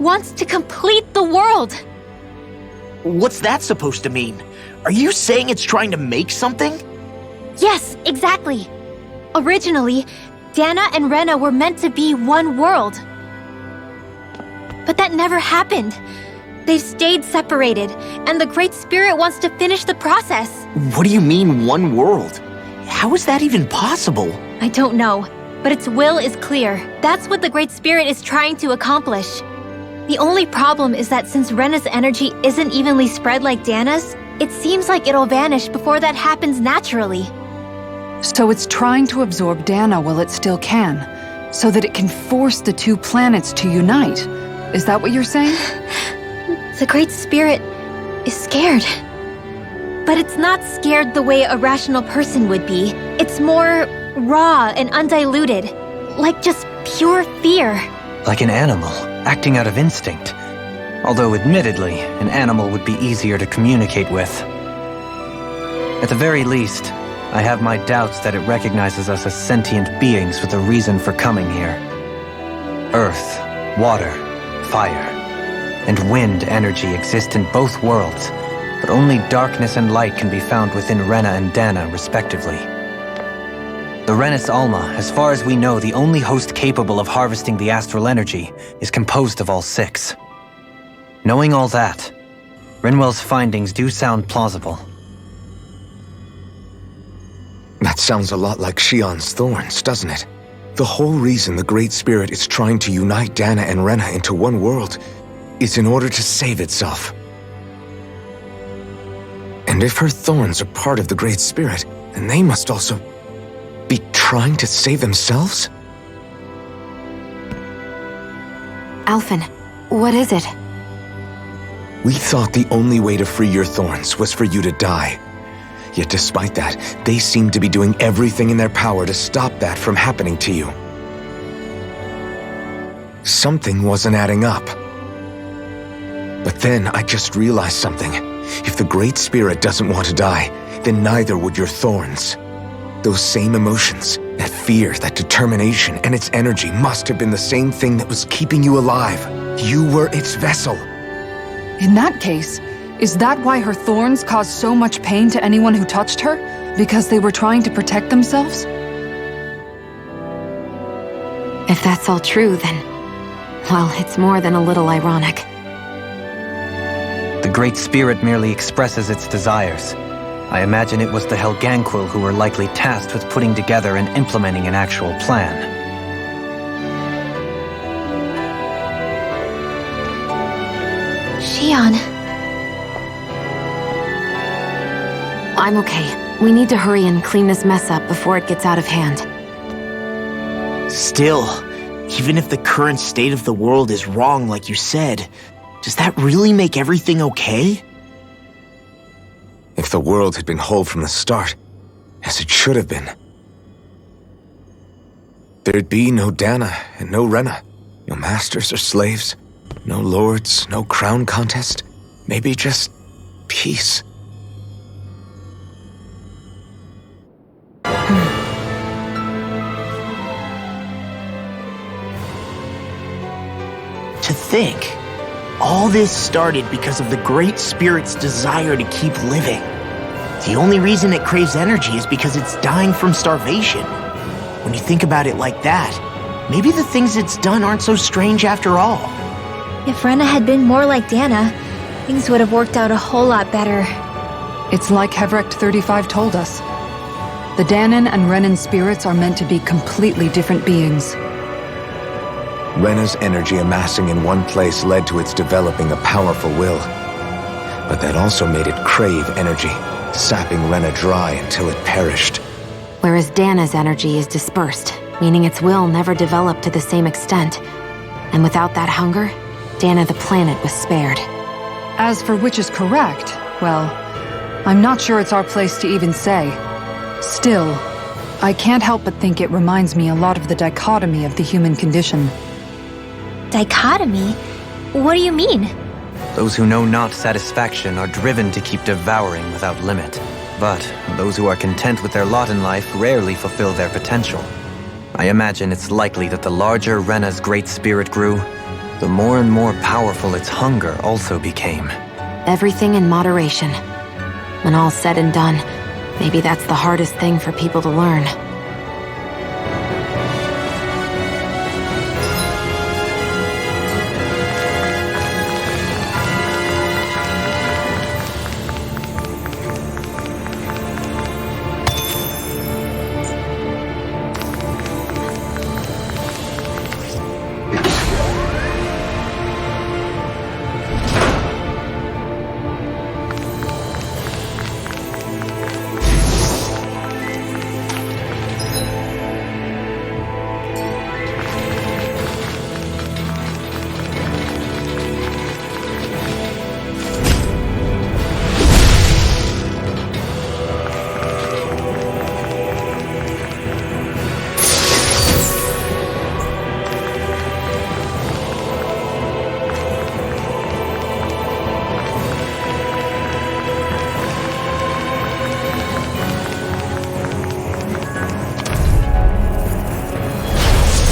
S1: wants to complete the world.
S4: What's that supposed to mean? Are you saying it's trying to make something?
S1: Yes, exactly. Originally, Dhana and Rena were meant to be one world. But that never happened. They've stayed separated, and the Great Spirit wants to finish the process.
S4: What do you mean, one world? How is that even possible?
S1: I don't know, but its will is clear. That's what the Great Spirit is trying to accomplish. The only problem is that since Rena's energy isn't evenly spread like Dhana's, it seems like it'll vanish before that happens naturally.
S6: So it's trying to absorb Dhana while it still can, so that it can force the two planets to unite. Is that what you're saying?
S1: The Great Spirit is scared. But it's not scared the way a rational person would be. It's more raw and undiluted, like just pure fear.
S5: Like an animal, acting out of instinct. Although admittedly, an animal would be easier to communicate with. At the very least, I have my doubts that it recognizes us as sentient beings with a reason for coming here. Earth, water, fire, and wind energy exist in both worlds, but only darkness and light can be found within Rena and Dhana, respectively. The Renis Alma, as far as we know, the only host capable of harvesting the astral energy, is composed of all six. Knowing all that, Rinwell's findings do sound plausible.
S3: That sounds a lot like Shion's thorns, doesn't it? The whole reason the Great Spirit is trying to unite Dhana and Rena into one world is in order to save itself. And if her thorns are part of the Great Spirit, then they must also be trying to save themselves?
S2: Alphen, what is it?
S3: We thought the only way to free your thorns was for you to die. Yet despite that, they seem to be doing everything in their power to stop that from happening to you. Something wasn't adding up. But then I just realized something. If the Great Spirit doesn't want to die, then neither would your thorns. Those same emotions, that fear, that determination, and its energy must have been the same thing that was keeping you alive. You were its vessel.
S6: In that case, is that why her thorns caused so much pain to anyone who touched her? Because they were trying to protect themselves?
S2: If that's all true, then... well, it's more than a little ironic.
S5: The Great Spirit merely expresses its desires. I imagine it was the Helganquil who were likely tasked with putting together and implementing an actual plan.
S1: Shion.
S2: I'm okay. We need to hurry and clean this mess up before it gets out of hand.
S4: Still, even if the current state of the world is wrong like you said, does that really make everything okay?
S3: If the world had been whole from the start, as it should have been, there'd be no Dhana and no Rena, no masters or slaves, no lords, no crown contest, maybe just peace.
S4: To think, all this started because of the Great Spirit's desire to keep living. The only reason it craves energy is because it's dying from starvation. When you think about it like that, maybe the things it's done aren't so strange after all.
S1: If Rena had been more like Dhana, things would have worked out a whole lot better.
S6: It's like Hevrect 35 told us. The Danan and Renan spirits are meant to be completely different beings.
S3: Rena's energy amassing in one place led to its developing a powerful will. But that also made it crave energy, sapping Rena dry until it perished.
S2: Whereas Dhana's energy is dispersed, meaning its will never developed to the same extent. And without that hunger, Dhana the planet was spared.
S6: As for which is correct, well, I'm not sure it's our place to even say. Still, I can't help but think it reminds me a lot of the dichotomy of the human condition.
S1: Dichotomy? What do you mean?
S5: Those who know not satisfaction are driven to keep devouring without limit. But those who are content with their lot in life rarely fulfill their potential. I imagine it's likely that the larger Rena's great spirit grew, the more and more powerful its hunger also became.
S2: Everything in moderation. When all's said and done, maybe that's the hardest thing for people to learn.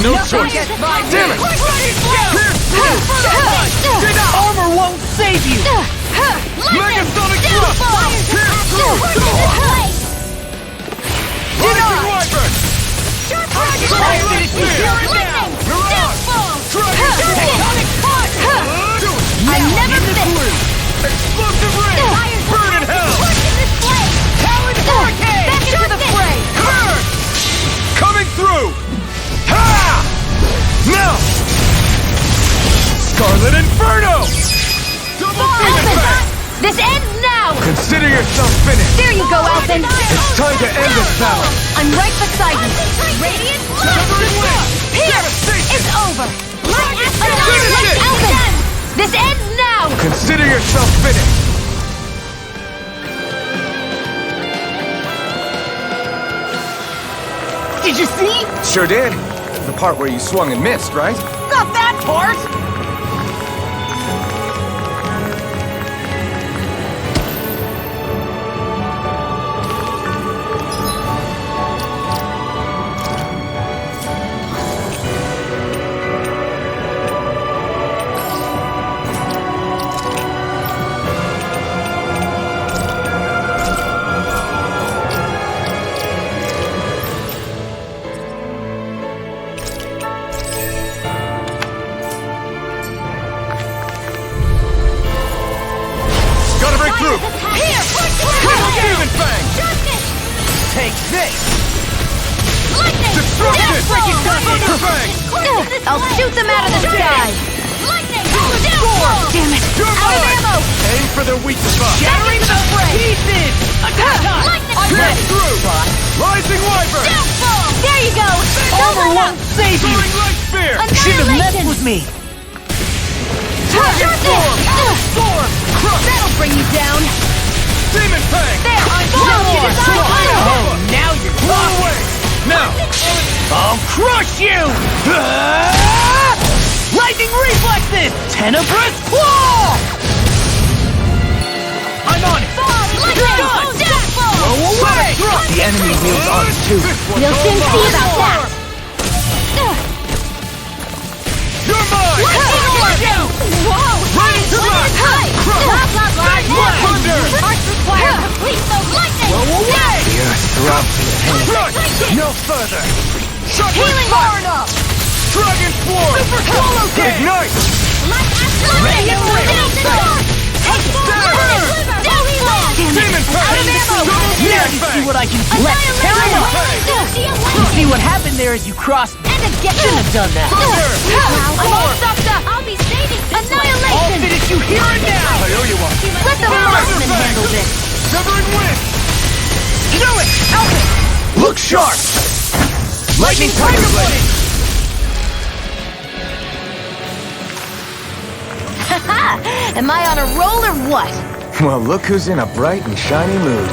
S7: No choice! Damn it!
S4: Armor won't save you!
S7: Megasonic thrust! Lightning Wyvern!
S8: I never miss!
S7: Explosive ring! Burn in hell!
S8: Talon Hurricane! Back into the fray!
S7: Burn! Coming through! Ha! Now! Scarlet Inferno! Double Demon Fang!
S8: This ends now!
S7: Consider yourself finished!
S8: There you go, Elfin!
S7: It's time to end this battle!
S8: I'm right beside you! Radiant Here! It's over! Annihilate Elfin! This ends now!
S7: Consider yourself finished!
S4: Did you see?
S3: Sure did. The part where you swung and missed, right?
S4: Not that part! Take this!
S8: Lightning! I'll shoot them out of the sky! Lightning! Damn it! Out of ammo!
S7: Aim for their weak spot!
S8: Shattering the fray!
S4: Pieces! Attack!
S8: Lightning!
S7: Pierce through! Rising Wyvern!
S8: Downfall! There you go!
S4: Armor won't save you!
S7: Soaring Light Spear!
S4: Shouldn't have messed with me!
S8: Storm! That'll bring you down!
S7: Demon Fang!
S8: There!
S4: Oh, now you're
S7: Pull away! Now!
S4: I'll crush you! Lightning reflexes! Tenebrous claw! I'm on it! Blow away! The enemy wields ours too.
S8: We'll soon see about that!
S7: You're mine!
S8: Whoa!
S7: Ready to rock! Thunder!
S8: Parts require complete lightning!
S4: Blow away!
S3: The earth throbs in your hand.
S7: Crush!
S4: No further!
S7: Shut
S8: Healing far enough!
S7: Dragon Swarm!
S4: Super Swallow Day!
S7: Ignite!
S8: Lightning!
S7: Demon Fang!
S4: Now you see what I can do! Let's tear it up! You see what happened there as you crossed? Shouldn't have done that!
S8: I'm all stopped up! I'll be saving
S4: I'll
S8: annihilation!
S4: finish you here and now!
S7: I owe you one.
S8: Let the marksman handle this!
S7: Severing Wind!
S4: Do it! Elfin!
S7: Look sharp!
S4: Lightning Tiger Blade!
S8: Am I on a roll or what?
S3: Well, look who's in a bright and shiny mood.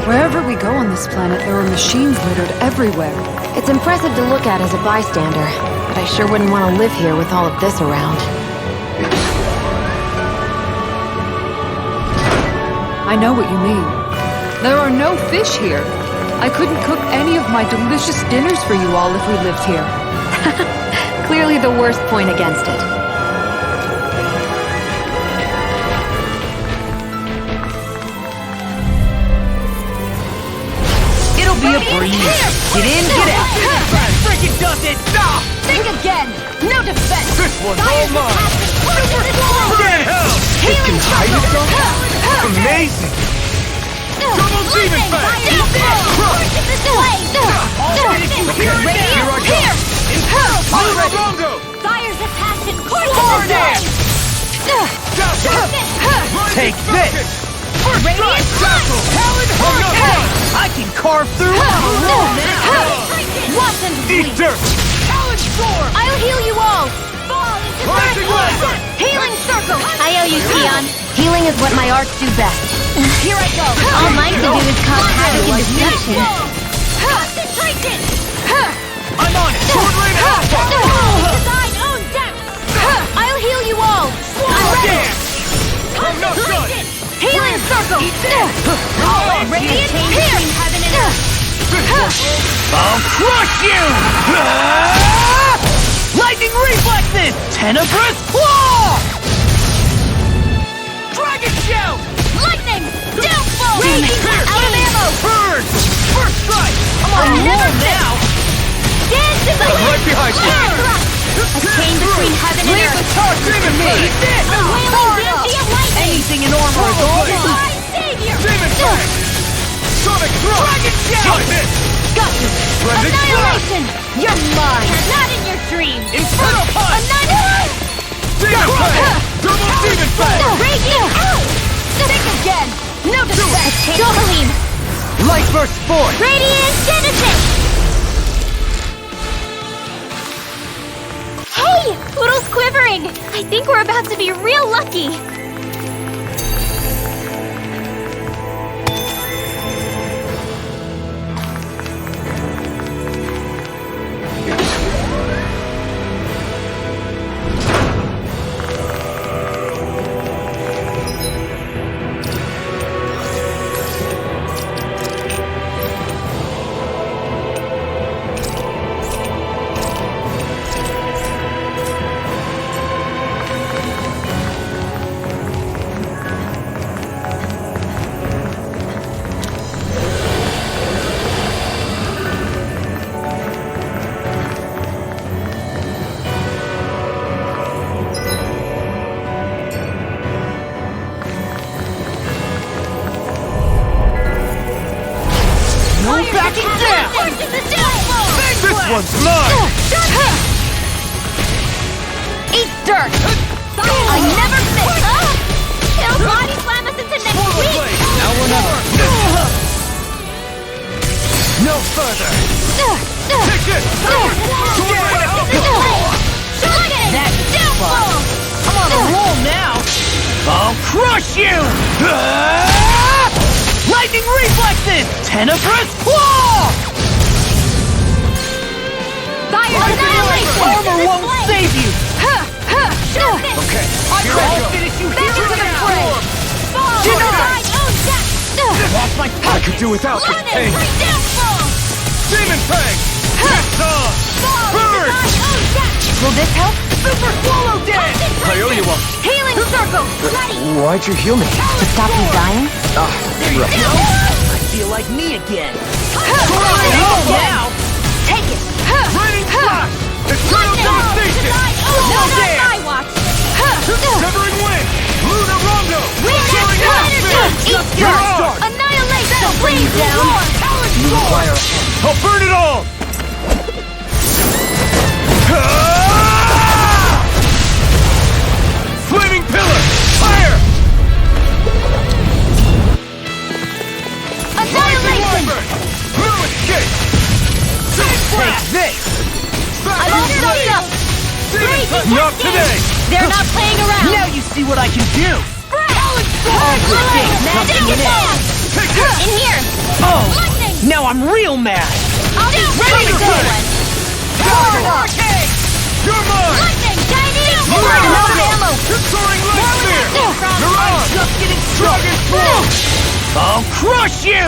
S6: Wherever we go on this planet, there are machines littered everywhere.
S2: It's impressive to look at as a bystander, but I sure wouldn't want to live here with all of this around.
S6: I know what you mean. There are no fish here. I couldn't cook any of my delicious dinners for you all if we lived here.
S2: Clearly the worst point against it.
S4: It'll be a breeze. Get in, get out. Freaking does it! Stop!
S8: Think again! No defense!
S7: This one's all mine! Red hell!
S3: It can hide itself? Amazing!
S7: Double demon fang!
S8: This way!
S7: Here I go! Infernal Longo!
S8: Fires of passion course this way!
S4: Take this!
S8: Radiant punch!
S4: I can carve through
S8: Watch and
S7: Eat
S8: bleed!
S7: dirt!
S8: I'll heal you all! Fall into
S7: Rising Weapon!
S8: Healing circle!
S1: I owe you, Tion. Healing is what my arts do best.
S8: Here I go!
S1: All mine can do is cause havoc and destruction.
S8: Concentration!
S4: I'm on it! Sword rain alpha!
S8: To thine own depth! I'll heal you all! I'm ready!
S7: I'm not done!
S8: Healing circle! Radiant pierce! Heaven and earth!
S4: I'll crush you! Lightning reflexes! Tenebrous claw! Dragon shout!
S8: Lightning! Downfall! Out of ammo!
S4: Burn! First strike! I'm on a roll now!
S8: Dance in the
S7: Right behind you!
S8: A chain between heaven and
S4: Leave the
S8: earth!
S4: charge demon fang!
S8: The wailing beauty of lightning!
S4: Anything in armor is all
S8: My savior!
S7: Demon fang! Sonic thrust!
S4: Dragon shout!
S7: Got hit!
S8: Got you!
S7: Splendid
S8: Annihilation! You're mine! Not in your dreams!
S4: Inferno punch!
S8: Annihilation!
S7: Demon fang! Double demon fang!
S8: Radiant! Think again! No defense! Domaline!
S4: Light burst forth!
S8: Radiant Genesis!
S1: Hey! Poodle's quivering! I think we're about to be real lucky!
S7: This one's mine!
S8: Eat dirt! I never miss! It'll body slam us into next
S7: Forward
S8: week!
S7: blade! Now or never!
S4: No further!
S7: Take this! Sword rain alpha!
S8: That's downfall!
S4: I'm on a roll now! I'll crush you! Lightning reflexes! Tenebrous claw!
S8: Fire annihilation!
S4: Armor won't save you!
S7: Okay, here I
S4: I'll
S7: go!
S4: finish you
S8: Back
S4: here
S8: into the
S4: now!
S8: fray! Fall to thine own depth!
S4: Lost my
S3: I could do without this pain.
S8: Downfall!
S7: Demon fang! It's on!
S8: Fall
S7: Burn!
S8: to thine own depth!
S2: Will this help?
S4: Super swallow dance!
S7: I owe you one.
S8: Healing circle! Ready!
S3: Why'd you heal me?
S2: To stop you dying?
S3: Ah, right.
S4: I feel like me again! Roll now!
S8: Take it!
S7: Raining flash! Eternal devastation!
S8: No, not my watch!
S7: Severing wind! Lunar rondo! Soaring atmosphere!
S8: Eat
S7: You're
S8: dirt!
S7: on!
S8: Annihilation! Flames down!
S3: You require...
S7: I'll burn it all! Flaming pillar! Fire!
S8: Annihilation!
S7: No escape!
S4: Take this!
S8: I'm all sucked up!
S7: Not today!
S8: They're not playing around!
S4: Now you see what I can do!
S8: Take it!
S7: Take this!
S8: In here!
S4: Oh! Now I'm real mad!
S8: I'll be ready to go!
S7: You're mine!
S8: Lightning! Chinese!
S7: Out of ammo! You're soaring light spear! You're on!
S4: Just getting
S7: Dragon force!
S4: I'll crush you!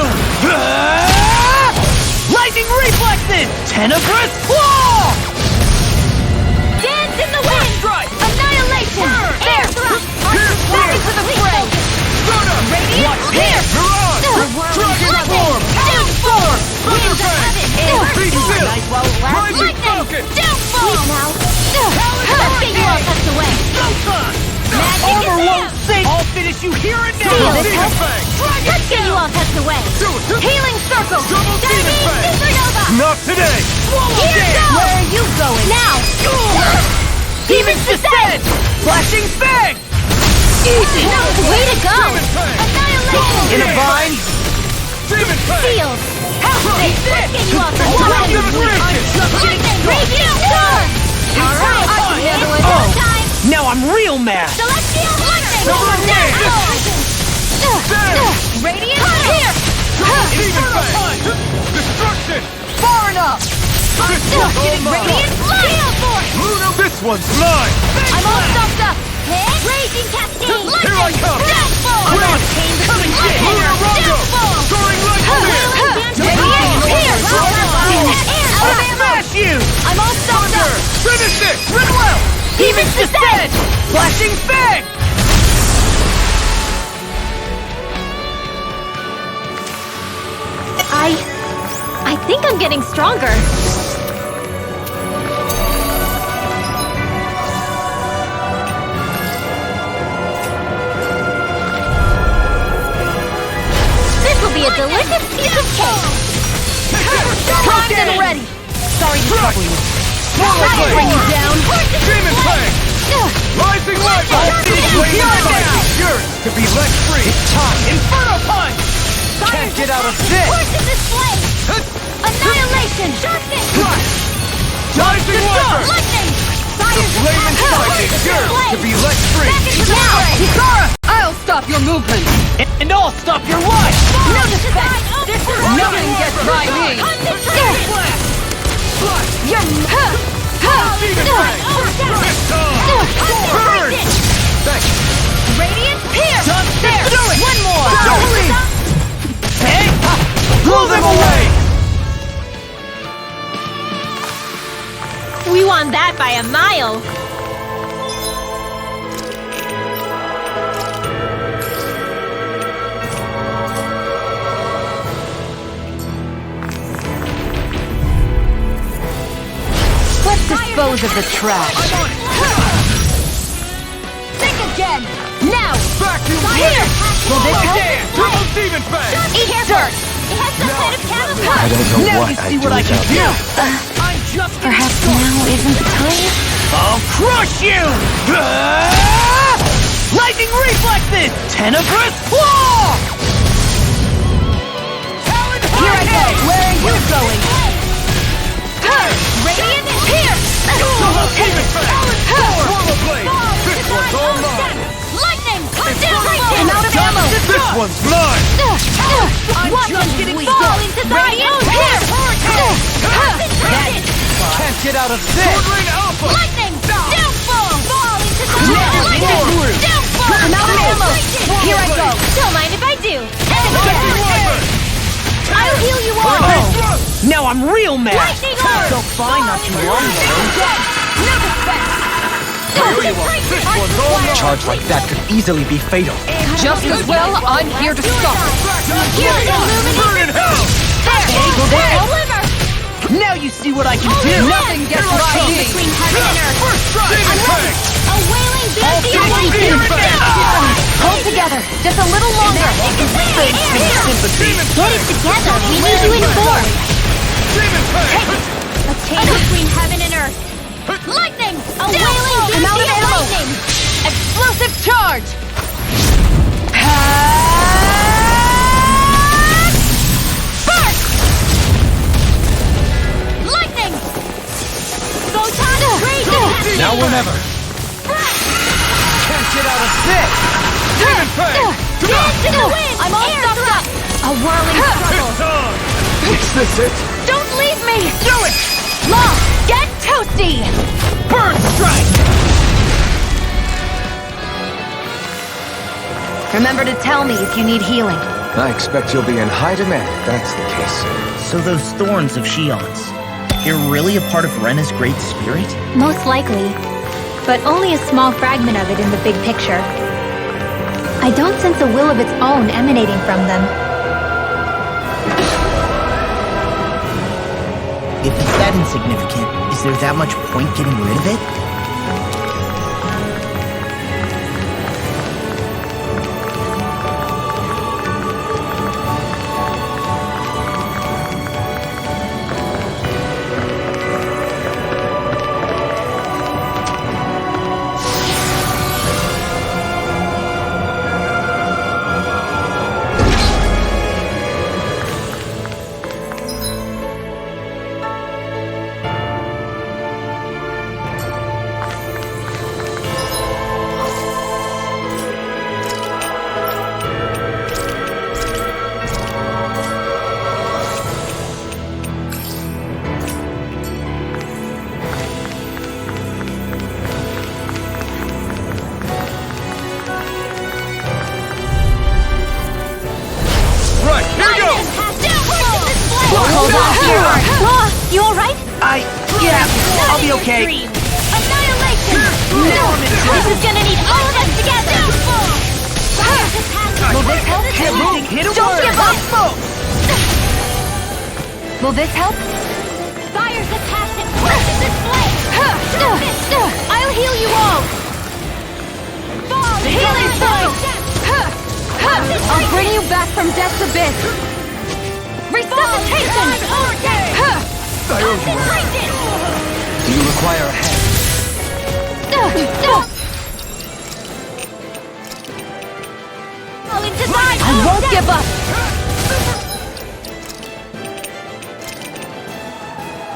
S4: Lightning reflexes! Tenebrous claw!
S8: Dance in the wind! Annihilation! Air thrust! Back into the fray! Radiant clear!
S7: You're on! Dragon form!
S8: Downfall! Winds of heaven!
S7: Be still!
S8: Nice while it lasts.
S7: Rising Falcon!
S8: Downfall! Please now! Figure out that's the way! Magic is
S4: Armor won't
S8: there!
S4: sink! I'll finish you here and now!
S8: Seal this
S7: Demon
S8: head!
S7: Fang!
S8: Let's get you all tucked away! Healing circle!
S7: Double Demon
S8: Chinese
S7: Fang!
S8: supernova!
S7: Not today!
S8: Here goes! Where are you going? Now!
S4: Demon's Descent! Flashing Fang!
S8: Easy! No, way to go!
S7: Demon Fang!
S8: Annihilation!
S4: In a vine!
S7: Demon Fang!
S8: Seals! Let's get you off the
S7: Double
S8: water!
S7: Demonstration!
S8: Lightning! Radiant storm! Alright, I can handle it!
S4: Oh.
S8: Time!
S4: Now I'm real mad!
S8: Celestial lightning! Radiant here!
S7: Demon Fang! Destruction!
S4: Far enough!
S8: Radiant fire force!
S7: This one's mine!
S8: I'm all stuffed up! Raging cascade!
S7: Here I come!
S8: Downfall!
S7: I'm on!
S8: Coming
S7: Lunar Rondo! Soaring light spear!
S8: Radiant here!
S4: I'll smash you!
S8: I'm all stuffed up!
S7: Finish it!
S4: Rinwell! Demon's Descent! Flashing Fang!
S1: I think I'm getting stronger.
S8: This will be a delicious piece of cake! Primed and ready! Sorry to trouble you. I'll bring you down!
S7: Demon Fang! Rising light! Yours to be let free!
S4: Inferno Punch! Can't get out of this!
S8: Force in this flame! Annihilation! Sharpness!
S7: Rising Wyvern!
S8: Lightning! Fire's
S7: Flame inside is yours to be let free!
S8: Back into the fray!
S6: Hikara! I'll stop your movement!
S4: And I'll stop your life!
S8: No disrespect! This is
S6: Nothing gets by me!
S8: You're
S7: Demon Fang! This time! Burn!
S8: Radiant here!
S4: Just
S8: There!
S4: do it!
S8: One more!
S4: Don't leave! Hey! Blow them away!
S1: We won that by a mile.
S6: Let's dispose of the trash.
S8: Think again! Now!
S7: Vacuum
S8: Here!
S7: Will this help? Triple Demon Fang!
S8: Eat dirt! It has some kind of chemical!
S3: I don't know
S4: Now
S3: what
S4: you
S3: I'd
S4: see
S3: do
S4: what I can
S3: without
S4: do!
S3: you.
S4: I'm just
S2: Perhaps now isn't the time?
S4: I'll crush you! Lightning reflexes! Tenebrous claw!
S8: Here I go! Where are you going? Radiant here!
S7: Demon Fang! Formal Blade! This one's all mine!
S8: Lightning! I'm out of ammo!
S7: This one's mine!
S8: Watch them fall into Radiant here!
S4: Can't get out of this!
S7: Sword Ring Alpha!
S8: Lightning! Downfall! Fall into the
S4: Now,
S8: Downfall! I'm out of ammo! Here I go!
S1: Don't mind if I do.
S7: Rising Wyvern!
S8: I'll heal you all!
S4: Now I'm real mad!
S8: Lightning orb!
S4: So fine not too long ago.
S8: No respect!
S7: This one's all mine!
S5: Charge like that could easily be fatal.
S6: Just as well, I'm here to stop it.
S8: Here is
S7: Burn in hell!
S8: There! Deliver!
S4: Now you see what I can do!
S6: Nothing gets by me!
S8: Between heaven and earth!
S7: Demon Fang!
S8: A wailing
S7: Demon
S8: Banshee
S7: Fang!
S8: Hold together! Just a little longer!
S7: Demon
S8: Get
S7: Fang!
S8: it together! We need you informed!
S7: Demon Fang!
S8: A chain between heaven and earth! Lightning! A wailing Banshee of lightning!
S6: Explosive charge!
S8: First! Lightning! Photon rage!
S5: Now or never.
S4: Can't get out of this!
S7: Demon Fang!
S8: Dance in the wind! I'm all stuffed up! A whirling struggle!
S7: It's on!
S3: Is this it?
S8: Don't leave me!
S7: Do it!
S8: Law, get toasty!
S7: Burn strike!
S2: Remember to tell me if you need healing.
S3: I expect you'll be in high demand if that's the case.
S4: So those thorns of Shion's, they're really a part of Rena's great spirit?
S1: Most likely, but only a small fragment of it in the big picture. I don't sense a will of its own emanating from them.
S4: If it's that insignificant, is there that much point getting rid of it?
S8: You alright?
S4: Yeah, I'll be okay.
S8: Annihilation! No! This is gonna need all of us together!
S2: Will this help?
S4: Everything hit a
S8: Don't
S4: word.
S8: give up!
S2: Will this help?
S8: Fire's a passion! Flashes its flame! I'll heal you all! The healing sword!
S2: I'll bring you back from death's abyss.
S8: Resuscitation! Concentration!
S3: Do you require a hand?
S8: I
S2: won't give up.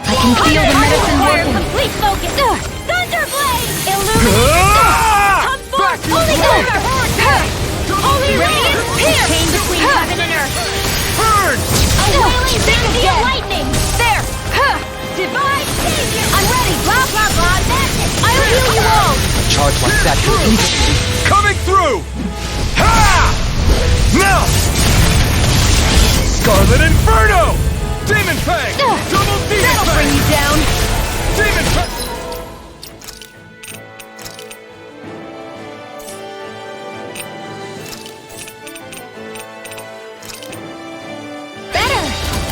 S2: I can feel the medicine working.
S8: Complete focus! Thunderblade! Illuminate! Come forth! Holy Thunder! Holy Radiance! Pierce! Chain between heaven and earth!
S7: Burn!
S8: A wailing fancy of lightning! There! Divine Savior! I'm ready! Blah, blah, blah! Magic! I'll heal you all!
S3: Charge like that to
S7: Coming through! Ha! Now! Scarlet Inferno! Demon Fang! Double Demon
S8: That'll
S7: Fang!
S8: bring you down!
S7: Demon Fang!
S8: Better!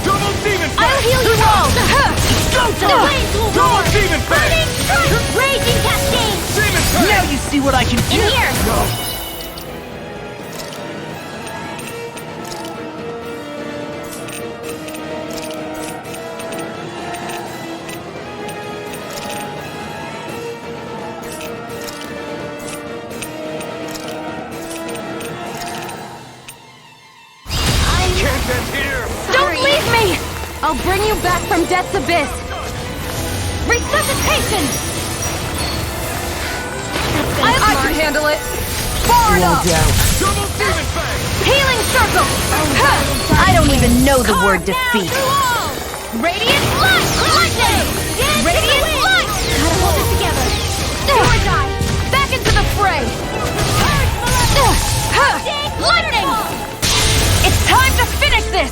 S7: Double Demon Fang!
S8: I'll heal you all!
S7: Go
S8: The flames will roar!
S7: Double Demon Fang!
S8: Burning strike! Raging cascade!
S7: Demon Fang!
S4: Now you see what I can do.
S8: In here!
S7: Can't end here!
S2: Don't leave me! I'll bring you back from death's abyss.
S8: Resuscitation!
S6: I can handle it. Far enough.
S7: Double Demon Fang!
S8: Healing circle!
S2: I don't even know the word
S8: Carve
S2: defeat.
S8: down through all! Radiant light! Lightning! Radiant light! Gotta hold it together. Do or die!
S2: Back into the fray.
S8: Lightning!
S2: It's time to finish this.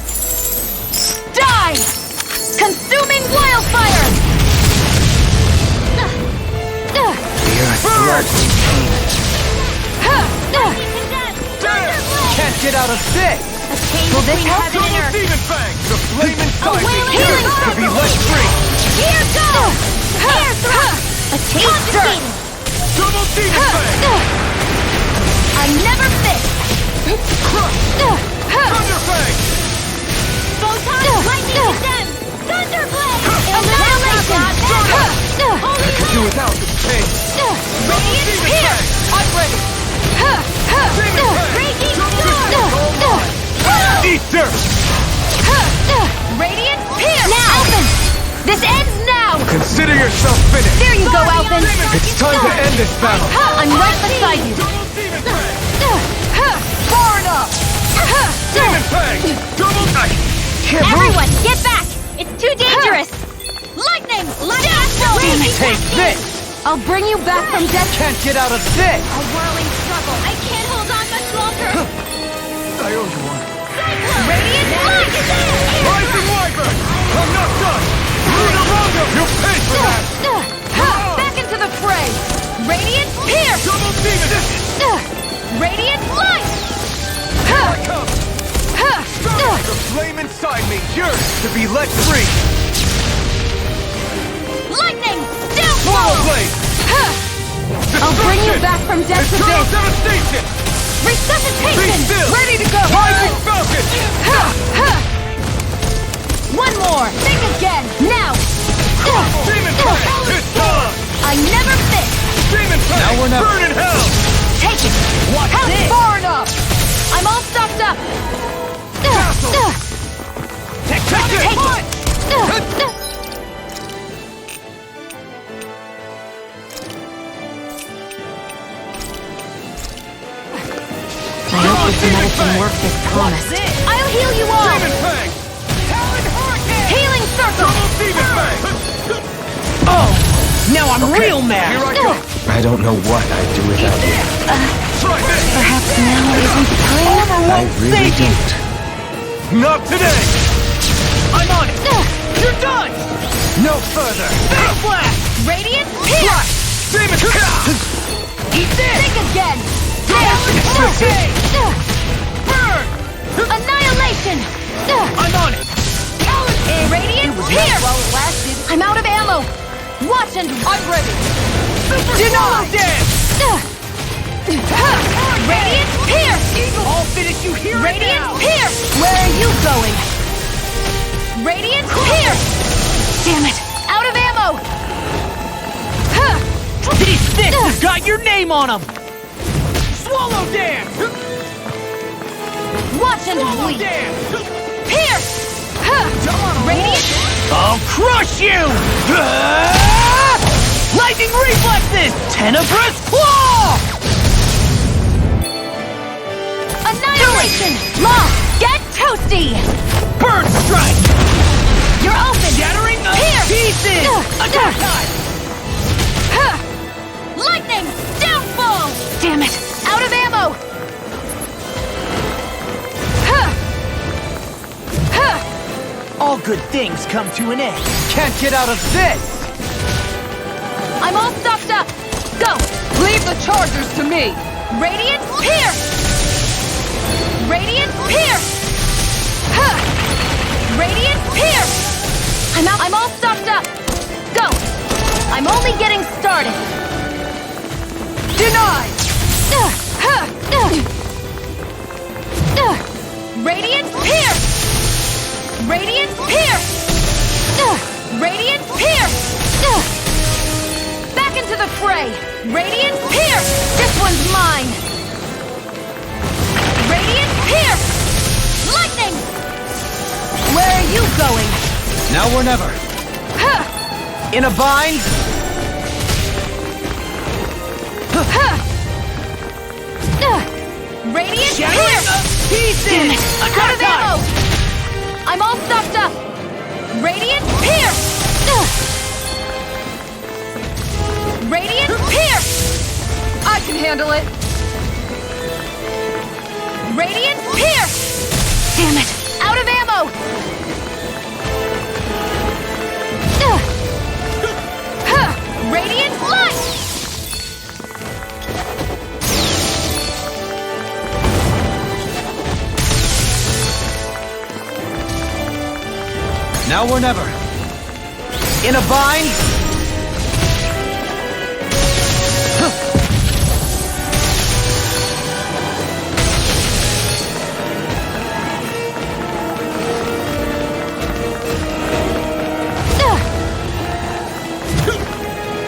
S2: Die! Consuming wildfire!
S3: The earth floods with pain.
S7: Can't get out of this!
S2: Will this help?
S7: Double Demon Fang! The flame inside me
S8: wailing
S7: yearns to
S8: circle!
S7: be let free!
S8: Here goes! Air thrust!
S2: A taster!
S7: Double Demon Fang!
S2: I never miss!
S7: Thunder Fang!
S8: Photon lightning descends! Thunderblade! Annihilation!
S7: I could do without this pain!
S8: Radiant
S7: Demon
S8: here!
S7: Fang!
S8: I'm ready!
S7: Demon Fang!
S8: Raging
S7: Double
S8: storm!
S7: Eat dirt!
S8: Radiant pierce! Now!
S2: Alphen! This ends now!
S3: Consider yourself finished.
S2: There you go, Alphen!
S3: It's time to end this battle.
S2: I'm right beside you!
S7: Double Demon Fang!
S6: Far enough.
S7: bang! Double knife!
S1: Everyone, get back! It's too dangerous! Lightning!
S7: Take this!
S8: I'll bring you back from death.
S7: Can't get out of this!
S1: A whirling struggle. I can't hold on much longer.
S7: I owe you one.
S1: Radiant light!
S7: Rising Wyvern! I'm not done! Rena Rondo! You paid for that!
S8: Back into the fray. Radiant pierce.
S7: Double demon!
S8: Radiant light.
S7: Here I come! The flame inside me yearns to be let free!
S8: Lightning.
S7: Swallow
S8: Downfall.
S7: blade!
S8: I'll bring you back from death to
S7: Eternal
S8: this.
S7: devastation! Be
S8: Resuscitation.
S7: still!
S8: Ready to go.
S7: Rising falcon!
S8: One more. Think again. Now.
S7: Demon fang! It's done!
S8: I never miss.
S7: Demon fang!
S5: Now we're never-
S7: Burn in hell!
S8: Take it.
S7: What's
S8: How's
S7: this?
S8: far enough? I'm all stocked up.
S7: Take it!
S2: I hope this medicine works as promised.
S8: I'll heal you all.
S7: Demon fang! Talon hurricane!
S8: Healing circle.
S7: Double demon fang!
S4: Oh, now I'm real mad.
S7: Here I go!
S3: I don't know what I'd do without you.
S7: Try this!
S2: Perhaps now isn't the time?
S3: I really don't.
S7: Not today!
S4: I'm on it. You're done.
S7: No further!
S4: Big blast.
S8: Radiant pierce.
S7: Demon fang!
S4: Eat this.
S8: Think again.
S7: Hurricane! Burn!
S8: Annihilation.
S4: I'm on it.
S8: Radiant pierce.
S4: While it lasted.
S8: I'm out of ammo. Watch and
S4: I'm ready.
S8: deny.
S4: Dance.
S8: Radiant pierce.
S4: I'll finish you here and
S8: Radiant
S4: now.
S8: pierce. Where are you going? Radiant pierce. Damn it. Out of ammo.
S4: These sticks have got your name on them. Swallow dance.
S8: Watch and
S4: Swallow
S8: bleed.
S4: dance.
S8: Pierce. Radiant.
S4: I'll crush you. Lightning reflexes. Tenebrous claw.
S8: Annihilation. Lost. Get toasty.
S4: Burn strike.
S8: You're open.
S4: Shattering the
S8: Pierce.
S4: pieces. Attack time.
S8: Lightning. Downfall. Damn it. Out of ammo.
S4: All good things come to an end. Can't get out of this.
S8: I'm all stocked up. Go.
S6: Leave the chargers to me.
S8: Radiant pierce. Radiant pierce. Radiant pierce. I'm all stocked up. Go. I'm only getting started.
S6: Denied.
S8: Radiant pierce. Radiant pierce. Radiant pierce. Back into the fray. Radiant pierce. This one's mine. Radiant pierce. Lightning. Where are you going?
S5: Now or never.
S4: In a bind.
S8: Radiant
S4: Shattering
S8: pierce.
S4: the pieces.
S8: Damn it. Out
S4: Attack
S8: of
S4: time.
S8: ammo. I'm all stocked up. Radiant pierce. Radiant pierce.
S6: I can handle it.
S8: Radiant pierce. Damn it. Out of ammo. Radiant light.
S5: Now or never.
S4: In a bind.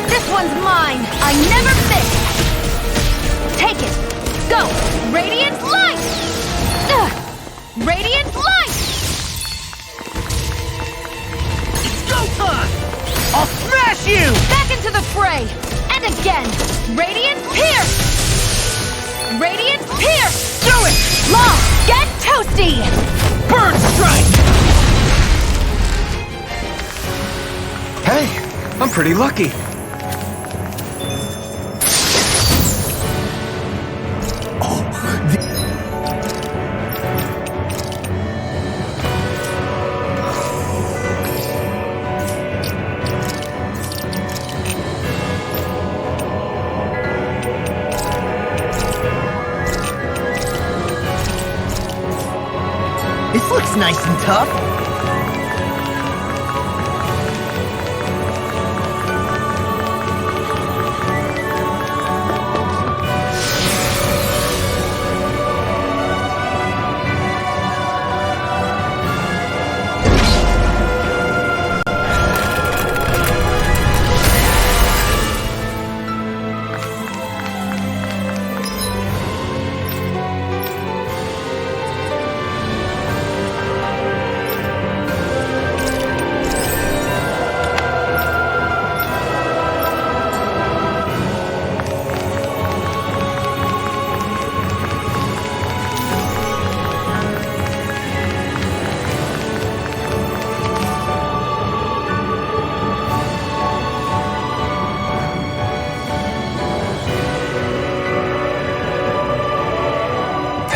S8: This one's mine. I never miss. Take it. Go. Radiant light. Radiant light.
S4: It's go time. I'll smash
S3: I'm pretty lucky.
S4: This looks nice and tough.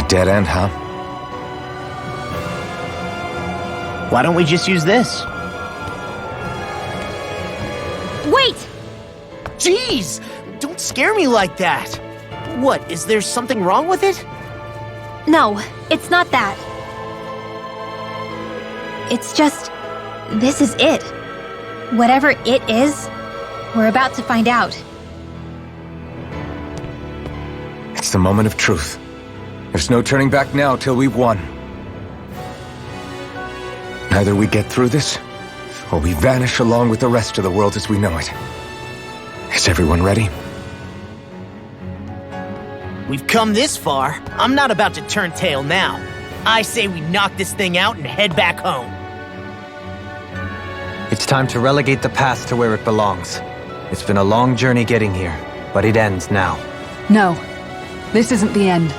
S3: Dead end, huh?
S4: Why don't we just use this?
S8: Wait!
S4: Jeez! Don't scare me like that! What, is there something wrong with it?
S1: No, it's not that. It's just, this is it. Whatever it is, we're about to find out.
S3: It's the moment of truth. There's no turning back now till we've won. Either we get through this, or we vanish along with the rest of the world as we know it. Is everyone ready?
S4: We've come this far. I'm not about to turn tail now. I say we knock this thing out and head back home.
S5: It's time to relegate the past to where it belongs. It's been a long journey getting here, but it ends now.
S6: No, this isn't the end.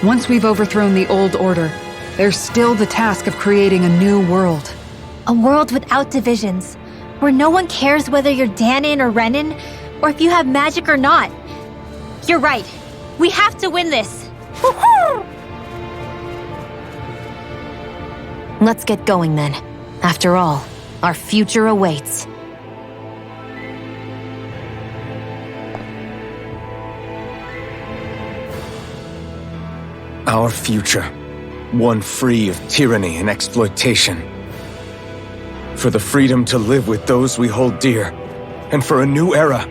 S6: Once we've overthrown the old order, there's still the task of creating a new world.
S1: A world without divisions, where no one cares whether you're Danon or Renan, or if you have magic or not. You're right. We have to win this. Woohoo!
S2: Let's get going then. After all, our future awaits.
S3: Our future, one free of tyranny and exploitation. For the freedom to live with those we hold dear, and for a new era.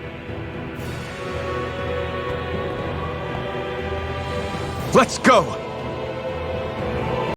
S3: Let's go!